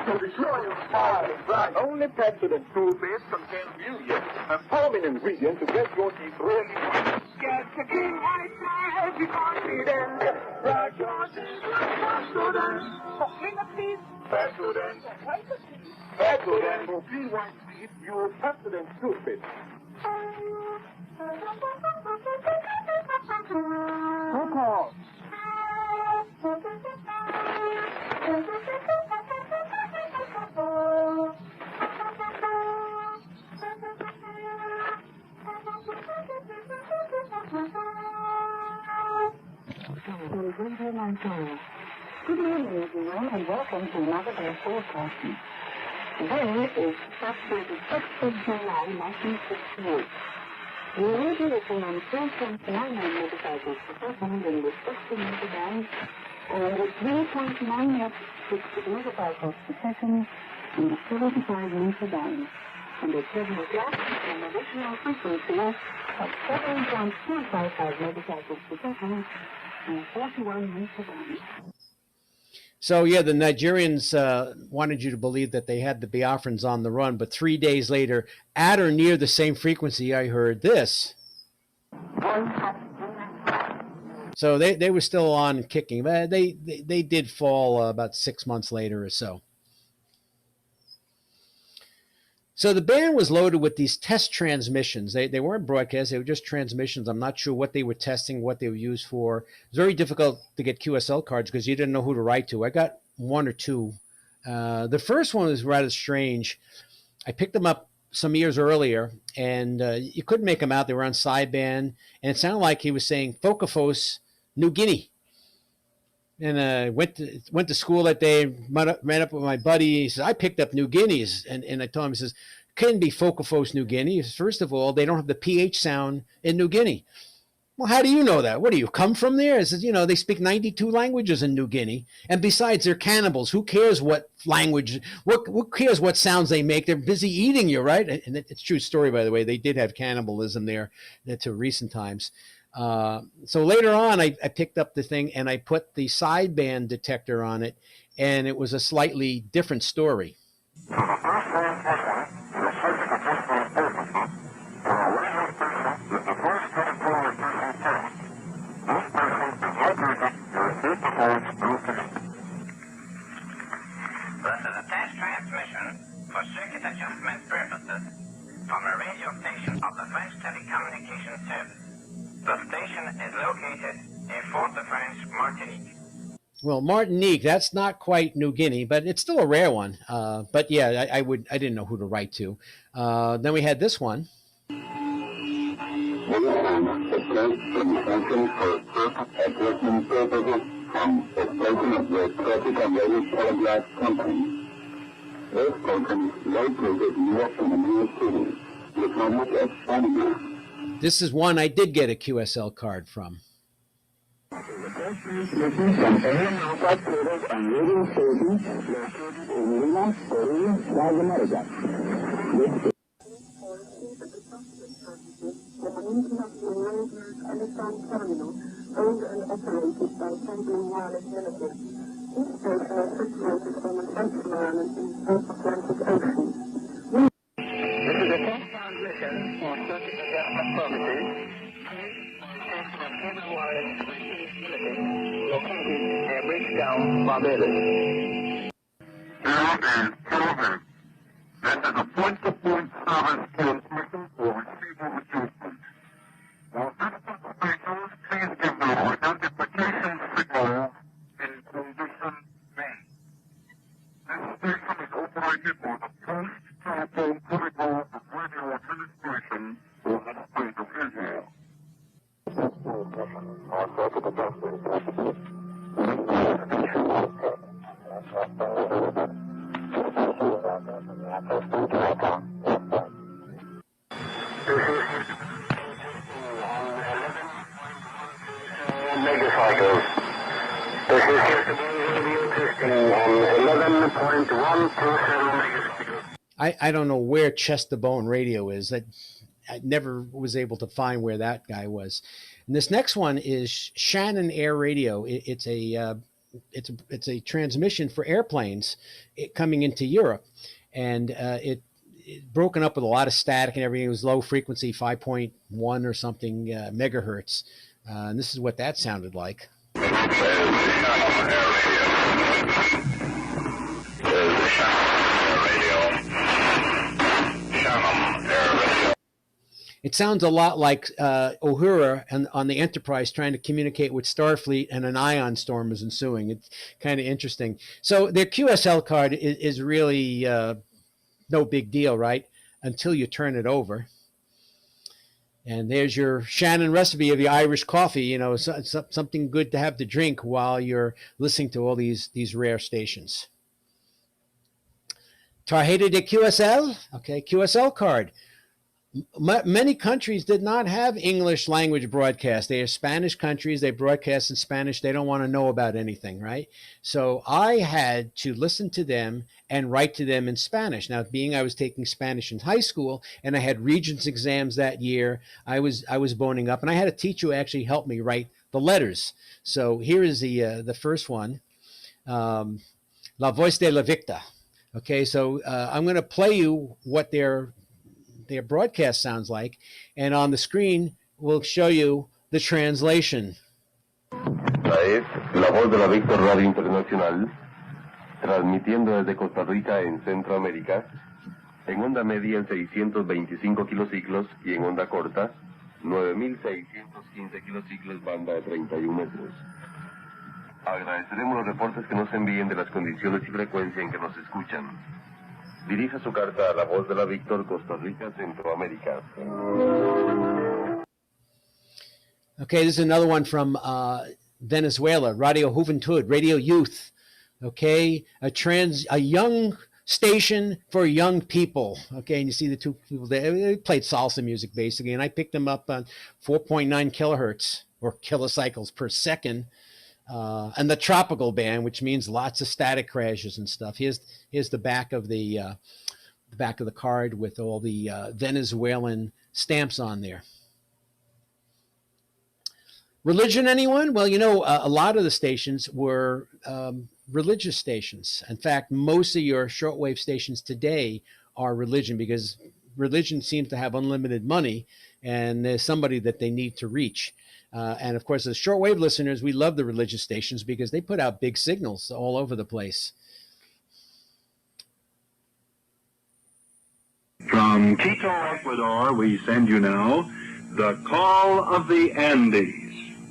S8: So be sure you buy right. Only President toothpaste contains beauty, a common ingredient to get your teeth really white. Get the king white side, be confident. Brush your teeth like students. For cleaner teeth, President. President, for clean white teeth, use President toothpaste. Hook off.
S5: Good evening, everyone, and welcome to another day of forecasting. Today is Saturday, the 6th of July, 1968. We are radiating on 3.99 motorcycles per second in the 60 meter band, and with 3.98 motorcycles per second in the 75 meter band. And at 7 o'clock, an additional frequency of 7.255 motorcycles per second in 41 meter band.
S1: So, yeah, the Nigerians wanted you to believe that they had the Biafrans on the run, but 3 days later, at or near the same frequency, I heard this. So they were still on and kicking. They did fall about 6 months later or so. So the band was loaded with these test transmissions. They weren't broadcasts, they were just transmissions. I'm not sure what they were testing, what they were used for. It was very difficult to get QSL cards because you didn't know who to write to. I got one or two. The first one was rather strange. I picked them up some years earlier, and you couldn't make them out. They were on sideband, and it sounded like he was saying Fokafos, New Guinea. And went to school that day, met up with my buddy. He says, I picked up New Guineas. And I told him, he says, couldn't be Fokafos, New Guinea. He says, first of all, they don't have the PH sound in New Guinea. Well, how do you know that? What do you come from there? He says, they speak 92 languages in New Guinea. And besides, they're cannibals. Who cares what language, who cares what sounds they make? They're busy eating you, right? And it's a true story, by the way. They did have cannibalism there to recent times. So later on, I picked up the thing and I put the sideband detector on it, and it was a slightly different story.
S9: This is a test transmission for circuit adjustment purposes from a radio station of the French Telecommunications Service. The station is located in Fort-de-France, Martinique.
S1: Well, Martinique, that's not quite New Guinea, but it's still a rare one. But yeah, I didn't know who to write to. Then we had this one. This is one I did get a QSL card from.
S5: Owned and operated by Chamberlain Wireless Limited. This station is situated on an open island in the North Atlantic Ocean. This is a test transmission for circuit adjustment purposes. Station of Chamberlain Wireless Limited, located near Bridgetown, Barbados.
S7: There is Kelvin. This is a point-to-point service transmission for receiver adjustment. Now, this participators, please give their identification signal in condition B. This station is operated by the post-telephone protocol of radio administration for the state of Israel.
S9: Megacycles. This is here to be radio testing on 11.127 megacycles.
S1: I don't know where Chest to Bone Radio is. I never was able to find where that guy was. And this next one is Shannon Air Radio. It's a transmission for airplanes coming into Europe, and it broken up with a lot of static and everything. It was low frequency, 5.1 or something megahertz. And this is what that sounded like. It sounds a lot like Uhura and on the Enterprise trying to communicate with Starfleet, and an ion storm is ensuing. It's kind of interesting. So their QSL card is really no big deal, right? Until you turn it over. And there's your Shannon recipe of the Irish coffee, something good to have to drink while you're listening to all these rare stations. Tarjeta de QSL, okay, QSL card. Many countries did not have English language broadcast. They are Spanish countries. They broadcast in Spanish. They don't want to know about anything, right? So I had to listen to them and write to them in Spanish. Now, being I was taking Spanish in high school and I had Regents exams that year, I was boning up, and I had a teacher who actually helped me write the letters. So here is the first one, La Voz de la Victa. Okay, so I'm going to play you what their broadcast sounds like, and on the screen we'll show you the translation.
S2: Esta es La Voz de la Víctor Radio Internacional, transmitiendo desde Costa Rica en Centroamérica, En onda media en 625 kilociclos y en onda corta 9.615 kilociclos, banda de 31 metros. Agradeceremos los reportes que nos envíen de las condiciones y frecuencia en que nos escuchan. Dirija su carta a La Voz de la Víctor, Costa Rica, Centroamérica.
S1: Okay, this is another one from Venezuela, Radio Hoventud, Radio Youth. Okay, a young station for young people. Okay, and you see the two people there. They played salsa music basically, and I picked them up on 4.9 kilohertz or kilocycles per second. And the tropical band, which means lots of static crashes and stuff. Here's the back of the card with all the Venezuelan stamps on there. Religion, anyone? Well, you know, a lot of the stations were religious stations. In fact, most of your shortwave stations today are religion because religion seems to have unlimited money and there's somebody that they need to reach. And of course, as shortwave listeners, we love the religious stations because they put out big signals all over the place.
S10: From Quito, Ecuador, we send you now the Call of the Andes.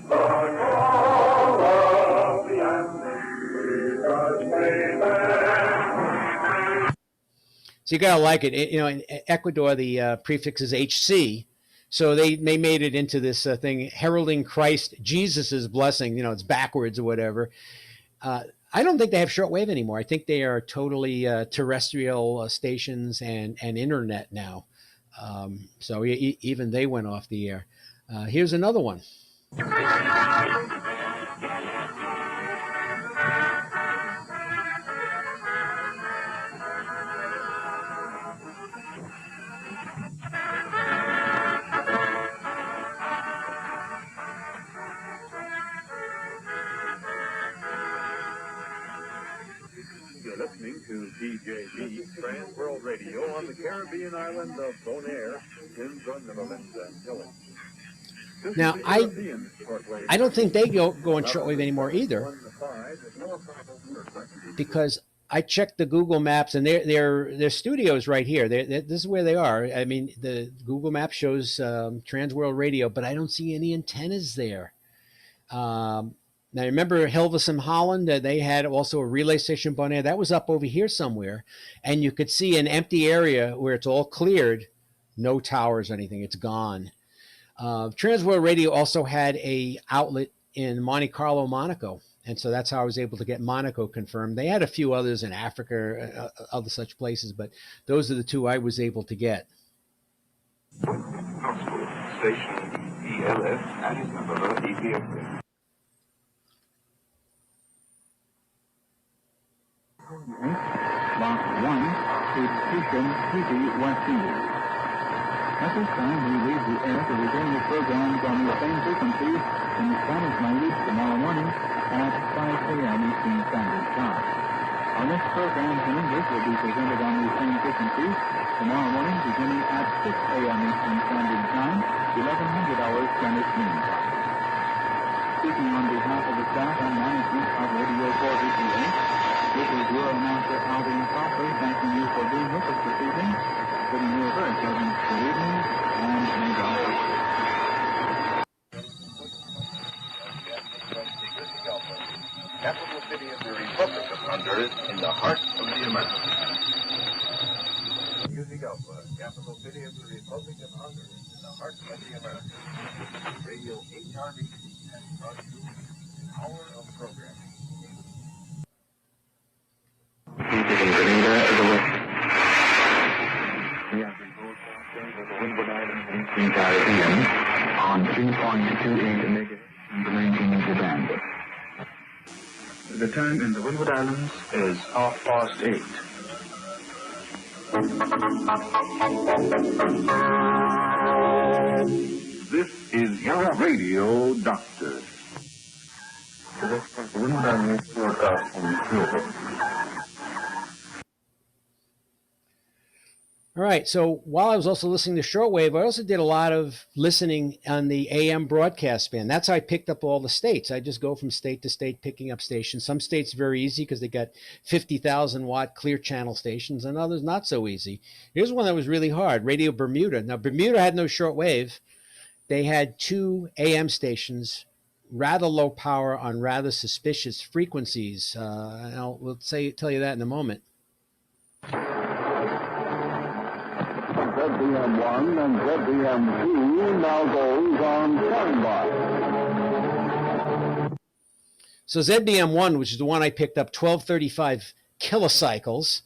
S10: The Call of the
S1: Andes. So you gotta like it. You know, in Ecuador, the prefix is HC. So they made it into this thing, heralding Christ, Jesus's blessing. You know, it's backwards or whatever. I don't think they have shortwave anymore. I think they are totally terrestrial stations and internet now. So even they went off the air. Here's another one.
S10: You're listening to DJB Trans World Radio on the Caribbean island of Bonaire in the Netherlands Antilles.
S1: Now, I don't think they go on shortwave anymore either, because I checked the Google Maps and their studio's right here. This is where they are. I mean, the Google Map shows Trans World Radio, but I don't see any antennas there. Now, remember Hilversum, Holland? They had also a relay station Bonaire. That was up over here somewhere, and you could see an empty area where it's all cleared, no towers or anything. It's gone. Trans World Radio also had a outlet in Monte Carlo, Monaco, and so that's how I was able to get Monaco confirmed. They had a few others in Africa, other such places, but those are the two I was able to get.
S3: Station ELF, Addis Ababa, Ethiopia.
S11: Box 1 is Houston, Haiti, West Indies. At this time, we leave the air to resume the programs on the same frequency in Spanish language tomorrow morning at 5 a.m. Eastern Standard Time. Our next programs in English will be presented on the same frequency tomorrow morning beginning at 6 a.m. Eastern Standard Time, 1100 hours Greenwich Mean Time. Speaking on behalf of the staff and management of Radio 4VPA, this is your announcer, Alvin Crawford, thanking you for being with us this evening. Wishing you a very pleasant good evening, and may God bless you.
S7: Capital city of the Republic of Honduras, in the heart of the Americas. Music Alpha, capital city of the Republic of Honduras, in the heart of the Americas. Radio HRBC has brought you an hour of programming.
S11: We have been broadcasting with the Windward Islands and Eastern Caribbean on 3.28 megahertz in the 19-meter band. The time in the Windward Islands is 8:30.
S10: This is your radio doctor.
S11: This is the Windward Islands broadcasting field.
S1: All right. So while I was also listening to shortwave, I also did a lot of listening on the AM broadcast band. That's how I picked up all the states. I just go from state to state picking up stations. Some states very easy because they got 50,000 watt clear channel stations, and others not so easy. Here's one that was really hard, Radio Bermuda. Now, Bermuda had no shortwave. They had 2 AM stations, rather low power on rather suspicious frequencies. And tell you that in a moment.
S12: ZBM1 and ZBM2 now goes on standby.
S1: So ZBM1, which is the one I picked up, 1235 kilocycles.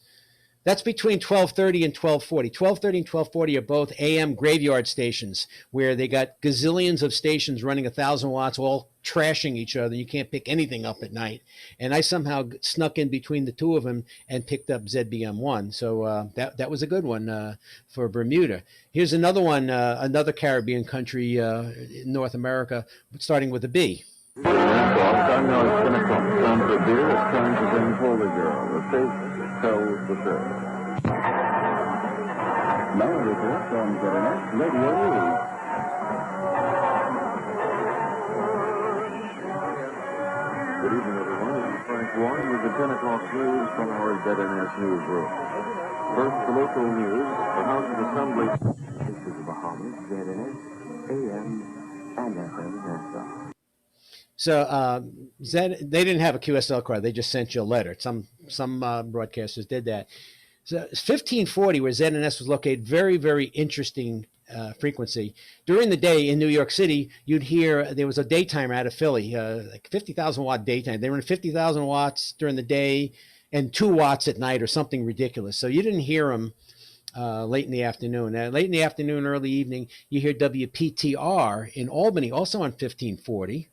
S1: That's between 1230 and 1240. 1230 and 1240 are both AM graveyard stations where they got gazillions of stations running 1,000 watts, all trashing each other. You can't pick anything up at night. And I somehow snuck in between the two of them and picked up ZBM1. So that was a good one for Bermuda. Here's another one, another Caribbean country in North America, starting with a B.
S12: I know it's going to come. Time for beer, it's time to bring for the girl. The taste tells the tale. Now it is on Zenith Radio News. Good evening, everyone. I'm Frank Warren with the 10 o'clock news from our ZNS newsroom. First, the local news. The House of Assembly. This is the Bahamas, ZNS, AM, and FM NASA.
S1: So they didn't have a QSL card. They just sent you a letter. Some broadcasters did that. So 1540, where ZNS was located, very, very interesting frequency. During the day in New York City, you'd hear there was a daytimer out of Philly, like 50,000 watt daytime. They were in 50,000 watts during the day and 2 watts at night or something ridiculous. So you didn't hear them late in the afternoon. Late in the afternoon, early evening, you hear WPTR in Albany, also on 1540.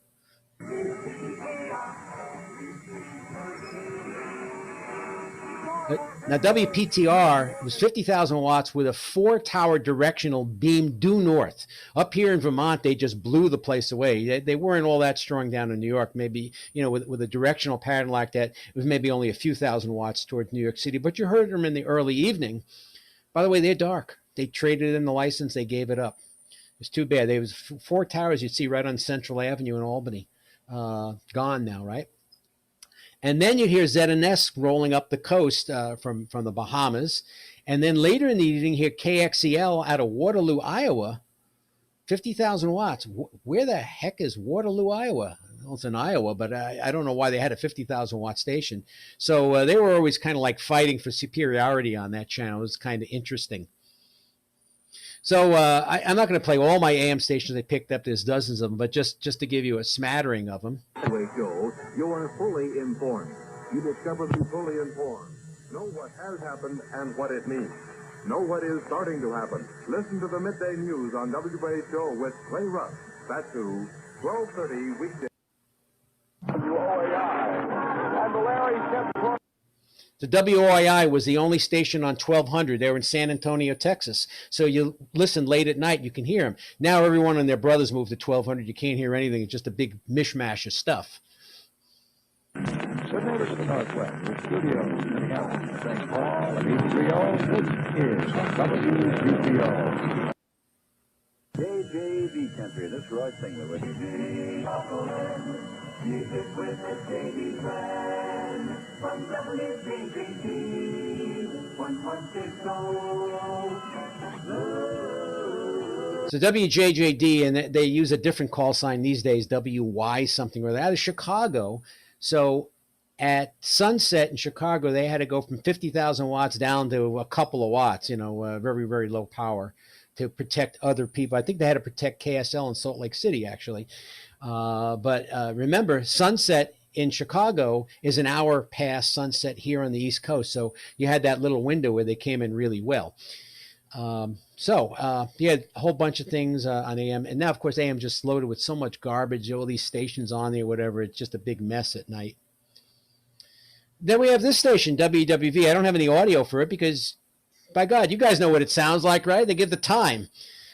S1: Now, WPTR was 50,000 watts with a 4-tower directional beam due north. Up here in Vermont, they just blew the place away. They weren't all that strong down in New York. Maybe, with a directional pattern like that, it was maybe only a few thousand watts towards New York City. But you heard them in the early evening. By the way, they're dark. They traded in the license. They gave it up. It's too bad. There was 4 towers you'd see right on Central Avenue in Albany. Gone now, right? And then you hear ZNS rolling up the coast from the Bahamas. And then later in the evening, you hear KXEL out of Waterloo, Iowa, 50,000 watts. Where the heck is Waterloo, Iowa? Well, it's in Iowa, but I don't know why they had a 50,000 watt station. So they were always kind of like fighting for superiority on that channel. It was kind of interesting. So I'm not going to play all my AM stations I picked up. There's dozens of them, but just to give you a smattering of them.
S12: Show, you are fully informed. You discover the fully informed. Know what has happened and what it means. Know what is starting to happen. Listen to the midday news on WHO with Clay Russ. That's who. 12:30 weekday. WOAI and the Larry Kemp.
S1: The WOAI was the only station on 1200. They were in San Antonio, Texas. So you listen late at night, you can hear them. Now everyone and their brothers moved to 1200. You can't hear anything. It's just a big mishmash of stuff.
S12: Sydney to the Northwest, the studio, Minneapolis, St. Paul, and East Rio. This is WGPO. JJB Country, this is Roy Singler with you. Music with the JD brand from WJJD 116.
S1: So WJJD, and they use a different call sign these days, WY something or other, out of Chicago. So at sunset in Chicago, they had to go from 50,000 watts down to a couple of watts, very, very low power to protect other people. I think they had to protect KSL in Salt Lake City, actually. But remember, sunset in Chicago is an hour past sunset here on the East Coast. So you had that little window where they came in really well. So you had a whole bunch of things on AM. And now, of course, AM just loaded with so much garbage, all these stations on there, whatever. It's just a big mess at night. Then we have this station, WWV. I don't have any audio for it because, by God, you guys know what it sounds like, right? They give the time.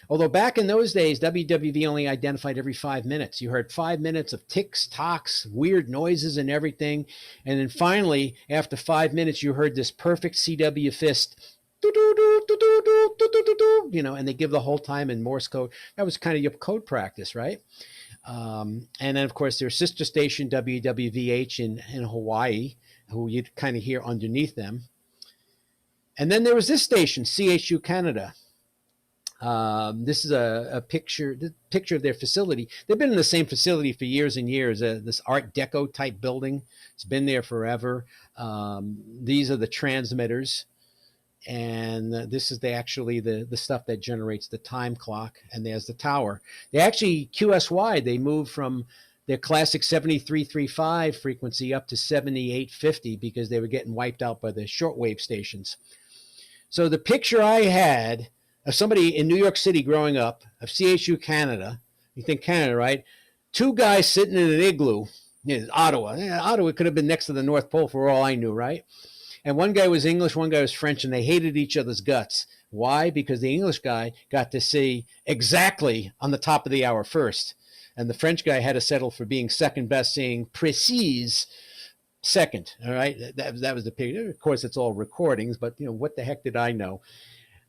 S1: Although back in those days, WWV only identified every 5 minutes. You heard 5 minutes of ticks, tocks, weird noises and everything. And then finally, after 5 minutes, you heard this perfect CW fist. Doo-doo-doo, and they give the whole time in Morse code. That was kind of your code practice, right? And then, of course, their sister station, WWVH in Hawaii, who you'd kind of hear underneath them. And then there was this station, CHU Canada. This is a picture of their facility. They've been in the same facility for years and years. This Art Deco type building. It's been there forever. These are the transmitters, and this is the stuff that generates the time clock. And there's the tower. They actually QSY. They moved from their classic 7335 frequency up to 7850 because they were getting wiped out by the shortwave stations. So the picture I had of somebody in New York City growing up, of CHU Canada, you think Canada, right? Two guys sitting in an igloo, Ottawa. Ottawa could have been next to the North Pole for all I knew, right? And one guy was English, one guy was French, and they hated each other's guts. Why? Because the English guy got to see exactly on the top of the hour first. And the French guy had to settle for being second best, seeing précise second, all right? That was the picture. Of course, it's all recordings, but, what the heck did I know?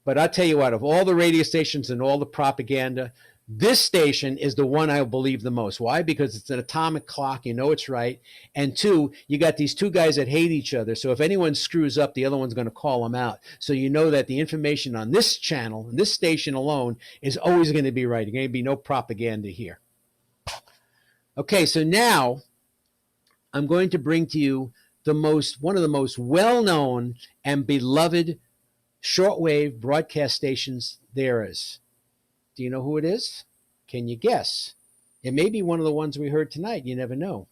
S1: But I'll tell you what, of all the radio stations and all the propaganda, this station is the one I believe the most. Why? Because it's an atomic clock. You know it's right. And two, you got these two guys that hate each other. So if anyone screws up, the other one's going to call them out. So you know that the information on this channel, this station alone, is always going to be right. There's going to be no propaganda here. Okay, so now I'm going to bring to you one of the most well-known and beloved shortwave broadcast stations there is. Do you know who it is? Can you guess? It may be one of the ones we heard tonight. You never know.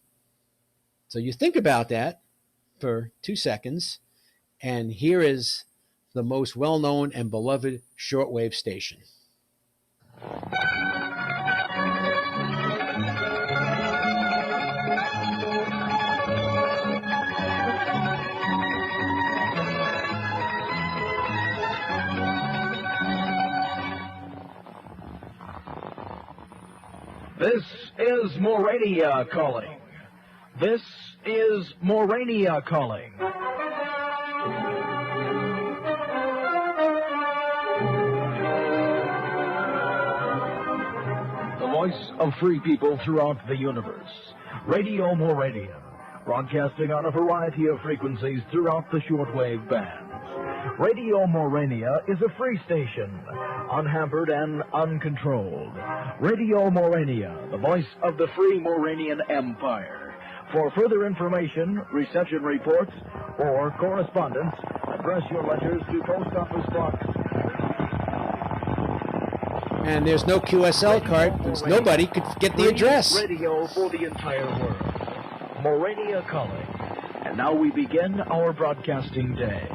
S1: So you think about that for 2 seconds, and here is the most well-known and beloved shortwave station.
S13: This is Morania calling. This is Morania calling. The voice of free people throughout the universe. Radio Morania, broadcasting on a variety of frequencies throughout the shortwave bands. Radio Morania is a free station, unhampered and uncontrolled. Radio Morania, the voice of the free Moranian Empire. For further information, reception reports, or correspondence, address your letters to Post Office Box.
S1: And there's no QSL card because nobody could get the address.
S13: Radio for the entire world. Morania calling. And now we begin our broadcasting day.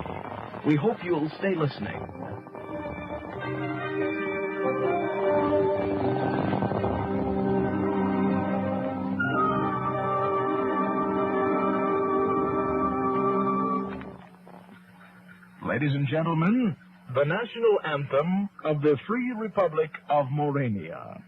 S13: We hope you'll stay listening. Ladies and gentlemen, the national anthem of the Free Republic of Morania.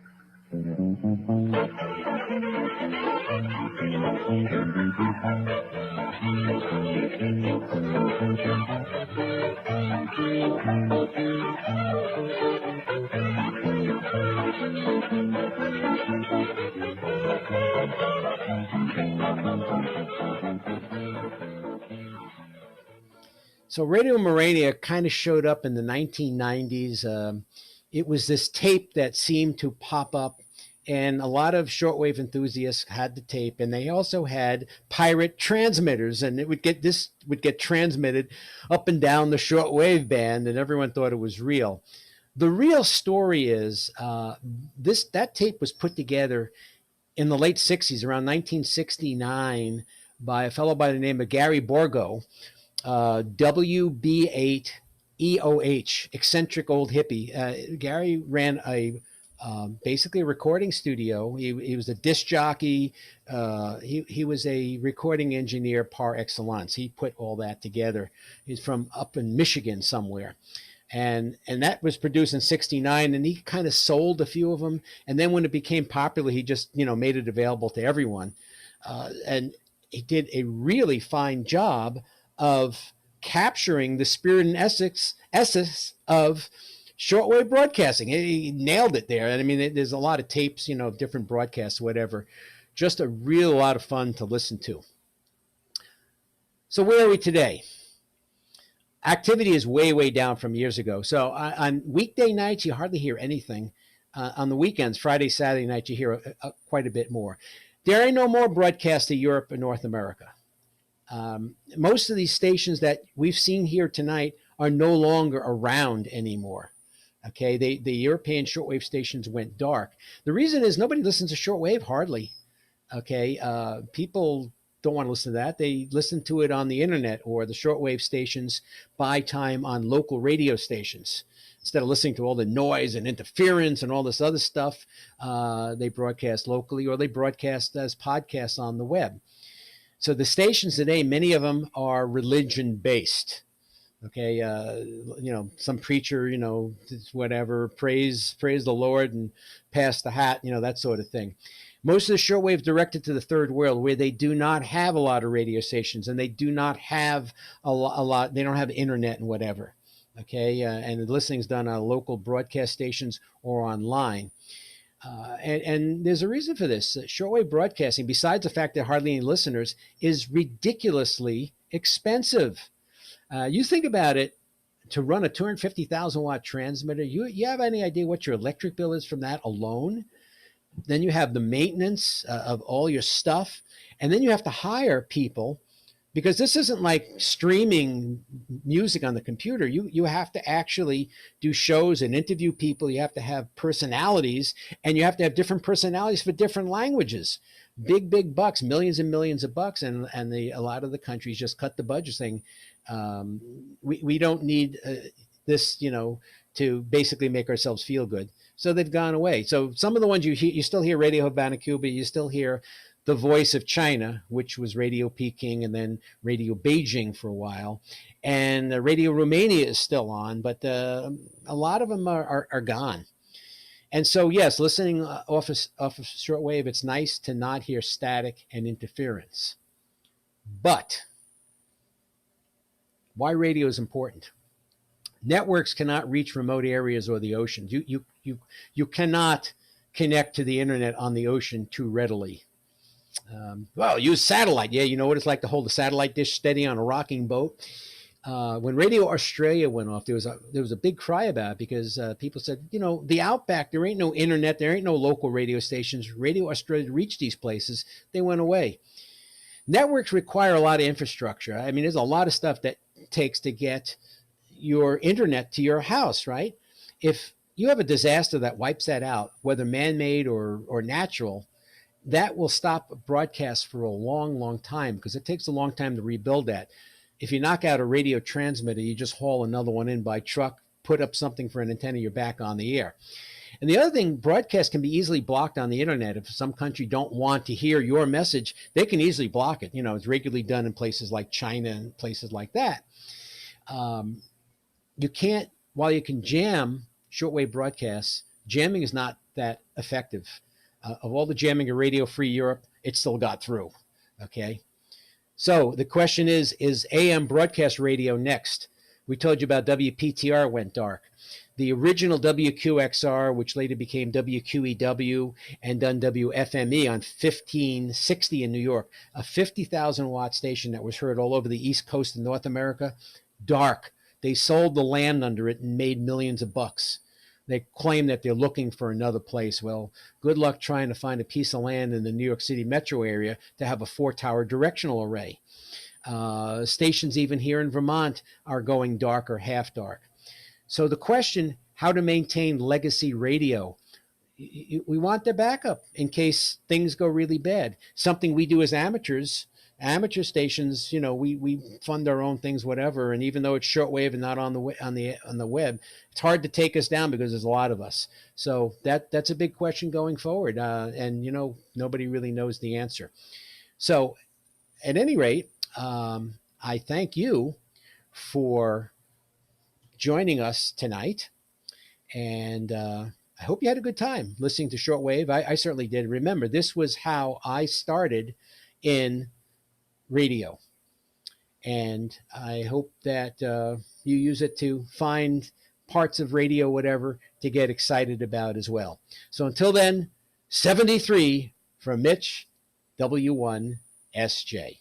S1: So Radio Morania kind of showed up in the 1990s. It was this tape that seemed to pop up, and a lot of shortwave enthusiasts had the tape, and they also had pirate transmitters, and it would get transmitted up and down the shortwave band, and everyone thought it was real. The real story is that tape was put together in the late 60s, around 1969, by a fellow by the name of Gary Borgo. WB8EOH, eccentric old hippie. Gary ran basically a recording studio. He was a disc jockey. He was a recording engineer par excellence. He put all that together. He's from up in Michigan somewhere. And that was produced in 69, and he kind of sold a few of them. And then when it became popular, he just, made it available to everyone. And he did a really fine job of capturing the spirit and essence of shortwave broadcasting. He nailed it there. And I mean, there's a lot of tapes, of different broadcasts, whatever. Just a real lot of fun to listen to. So where are we today? Activity is way, way down from years ago. So on weekday nights, you hardly hear anything. On the weekends, Friday, Saturday night, you hear quite a bit more. There are no more broadcasts to Europe and North America. Most of these stations that we've seen here tonight are no longer around anymore. Okay, the European shortwave stations went dark. The reason is nobody listens to shortwave, hardly. Okay, people don't want to listen to that. They listen to it on the internet, or the shortwave stations buy time on local radio stations. Instead of listening to all the noise and interference and all this other stuff, they broadcast locally, or they broadcast as podcasts on the web. So the stations today, many of them are religion-based. Okay, some preacher, whatever, praise the Lord and pass the hat, that sort of thing. Most of the shortwave directed to the third world, where they do not have a lot of radio stations, and they do not have a lot. They don't have internet and whatever. Okay, and the listening is done on local broadcast stations or online. And there's a reason for this. Shortwave broadcasting, besides the fact that hardly any listeners, is ridiculously expensive. You think about it, to run a 250,000 watt transmitter, you have any idea what your electric bill is from that alone? Then you have the maintenance of all your stuff. And then you have to hire people, because this isn't like streaming music on the computer. You have to actually do shows and interview people. You have to have personalities, and you have to have different personalities for different languages. Big bucks, millions and millions of bucks. And a lot of the countries just cut the budget, saying, we don't need this, to basically make ourselves feel good. So they've gone away. So some of the ones you still hear Radio Havana, Cuba. You still hear the Voice of China, which was Radio Peking, and then Radio Beijing for a while. And Radio Romania is still on, but a lot of them are gone. And so, yes, listening off of shortwave, it's nice to not hear static and interference. But why radio is important? Networks cannot reach remote areas or the oceans. You cannot connect to the internet on the ocean too readily. Well, use satellite. Yeah, you know what it's like to hold a satellite dish steady on a rocking boat. When Radio Australia went off, there was a big cry about it, because people said, the outback, there ain't no internet, there ain't no local radio stations. Radio Australia reached these places, they went away. Networks require a lot of infrastructure. I mean, there's a lot of stuff that it takes to get your internet to your house, right? If you have a disaster that wipes that out, whether man-made or natural, that will stop broadcast for a long, long time, because it takes a long time to rebuild that. If you knock out a radio transmitter, you just haul another one in by truck, put up something for an antenna, you're back on the air. And the other thing, broadcast can be easily blocked on the internet. If some country don't want to hear your message, they can easily block it. It's regularly done in places like China and places like that. You can't, while you can jam shortwave broadcasts, jamming is not that effective. Of all the jamming in Radio Free Europe, it still got through. Okay. So the question is AM broadcast radio next? We told you about WPTR went dark. The original WQXR, which later became WQEW and done WFME on 1560 in New York, a 50,000 watt station that was heard all over the East Coast of North America, dark. They sold the land under it and made millions of bucks. They claim that they're looking for another place. Well, good luck trying to find a piece of land in the New York City metro area to have a 4-tower directional array. Stations even here in Vermont are going dark or half dark. So the question, how to maintain legacy radio? We want the backup in case things go really bad. Something we do as amateurs. Amateur stations, we fund our own things, whatever. And even though it's shortwave and not on the web, it's hard to take us down because there's a lot of us. So that's a big question going forward. And nobody really knows the answer. So at any rate, I thank you for joining us tonight. And I hope you had a good time listening to shortwave. I certainly did. Remember, this was how I started in radio. And I hope that you use it to find parts of radio, whatever, to get excited about as well. So until then, 73 from Mitch, W1SJ.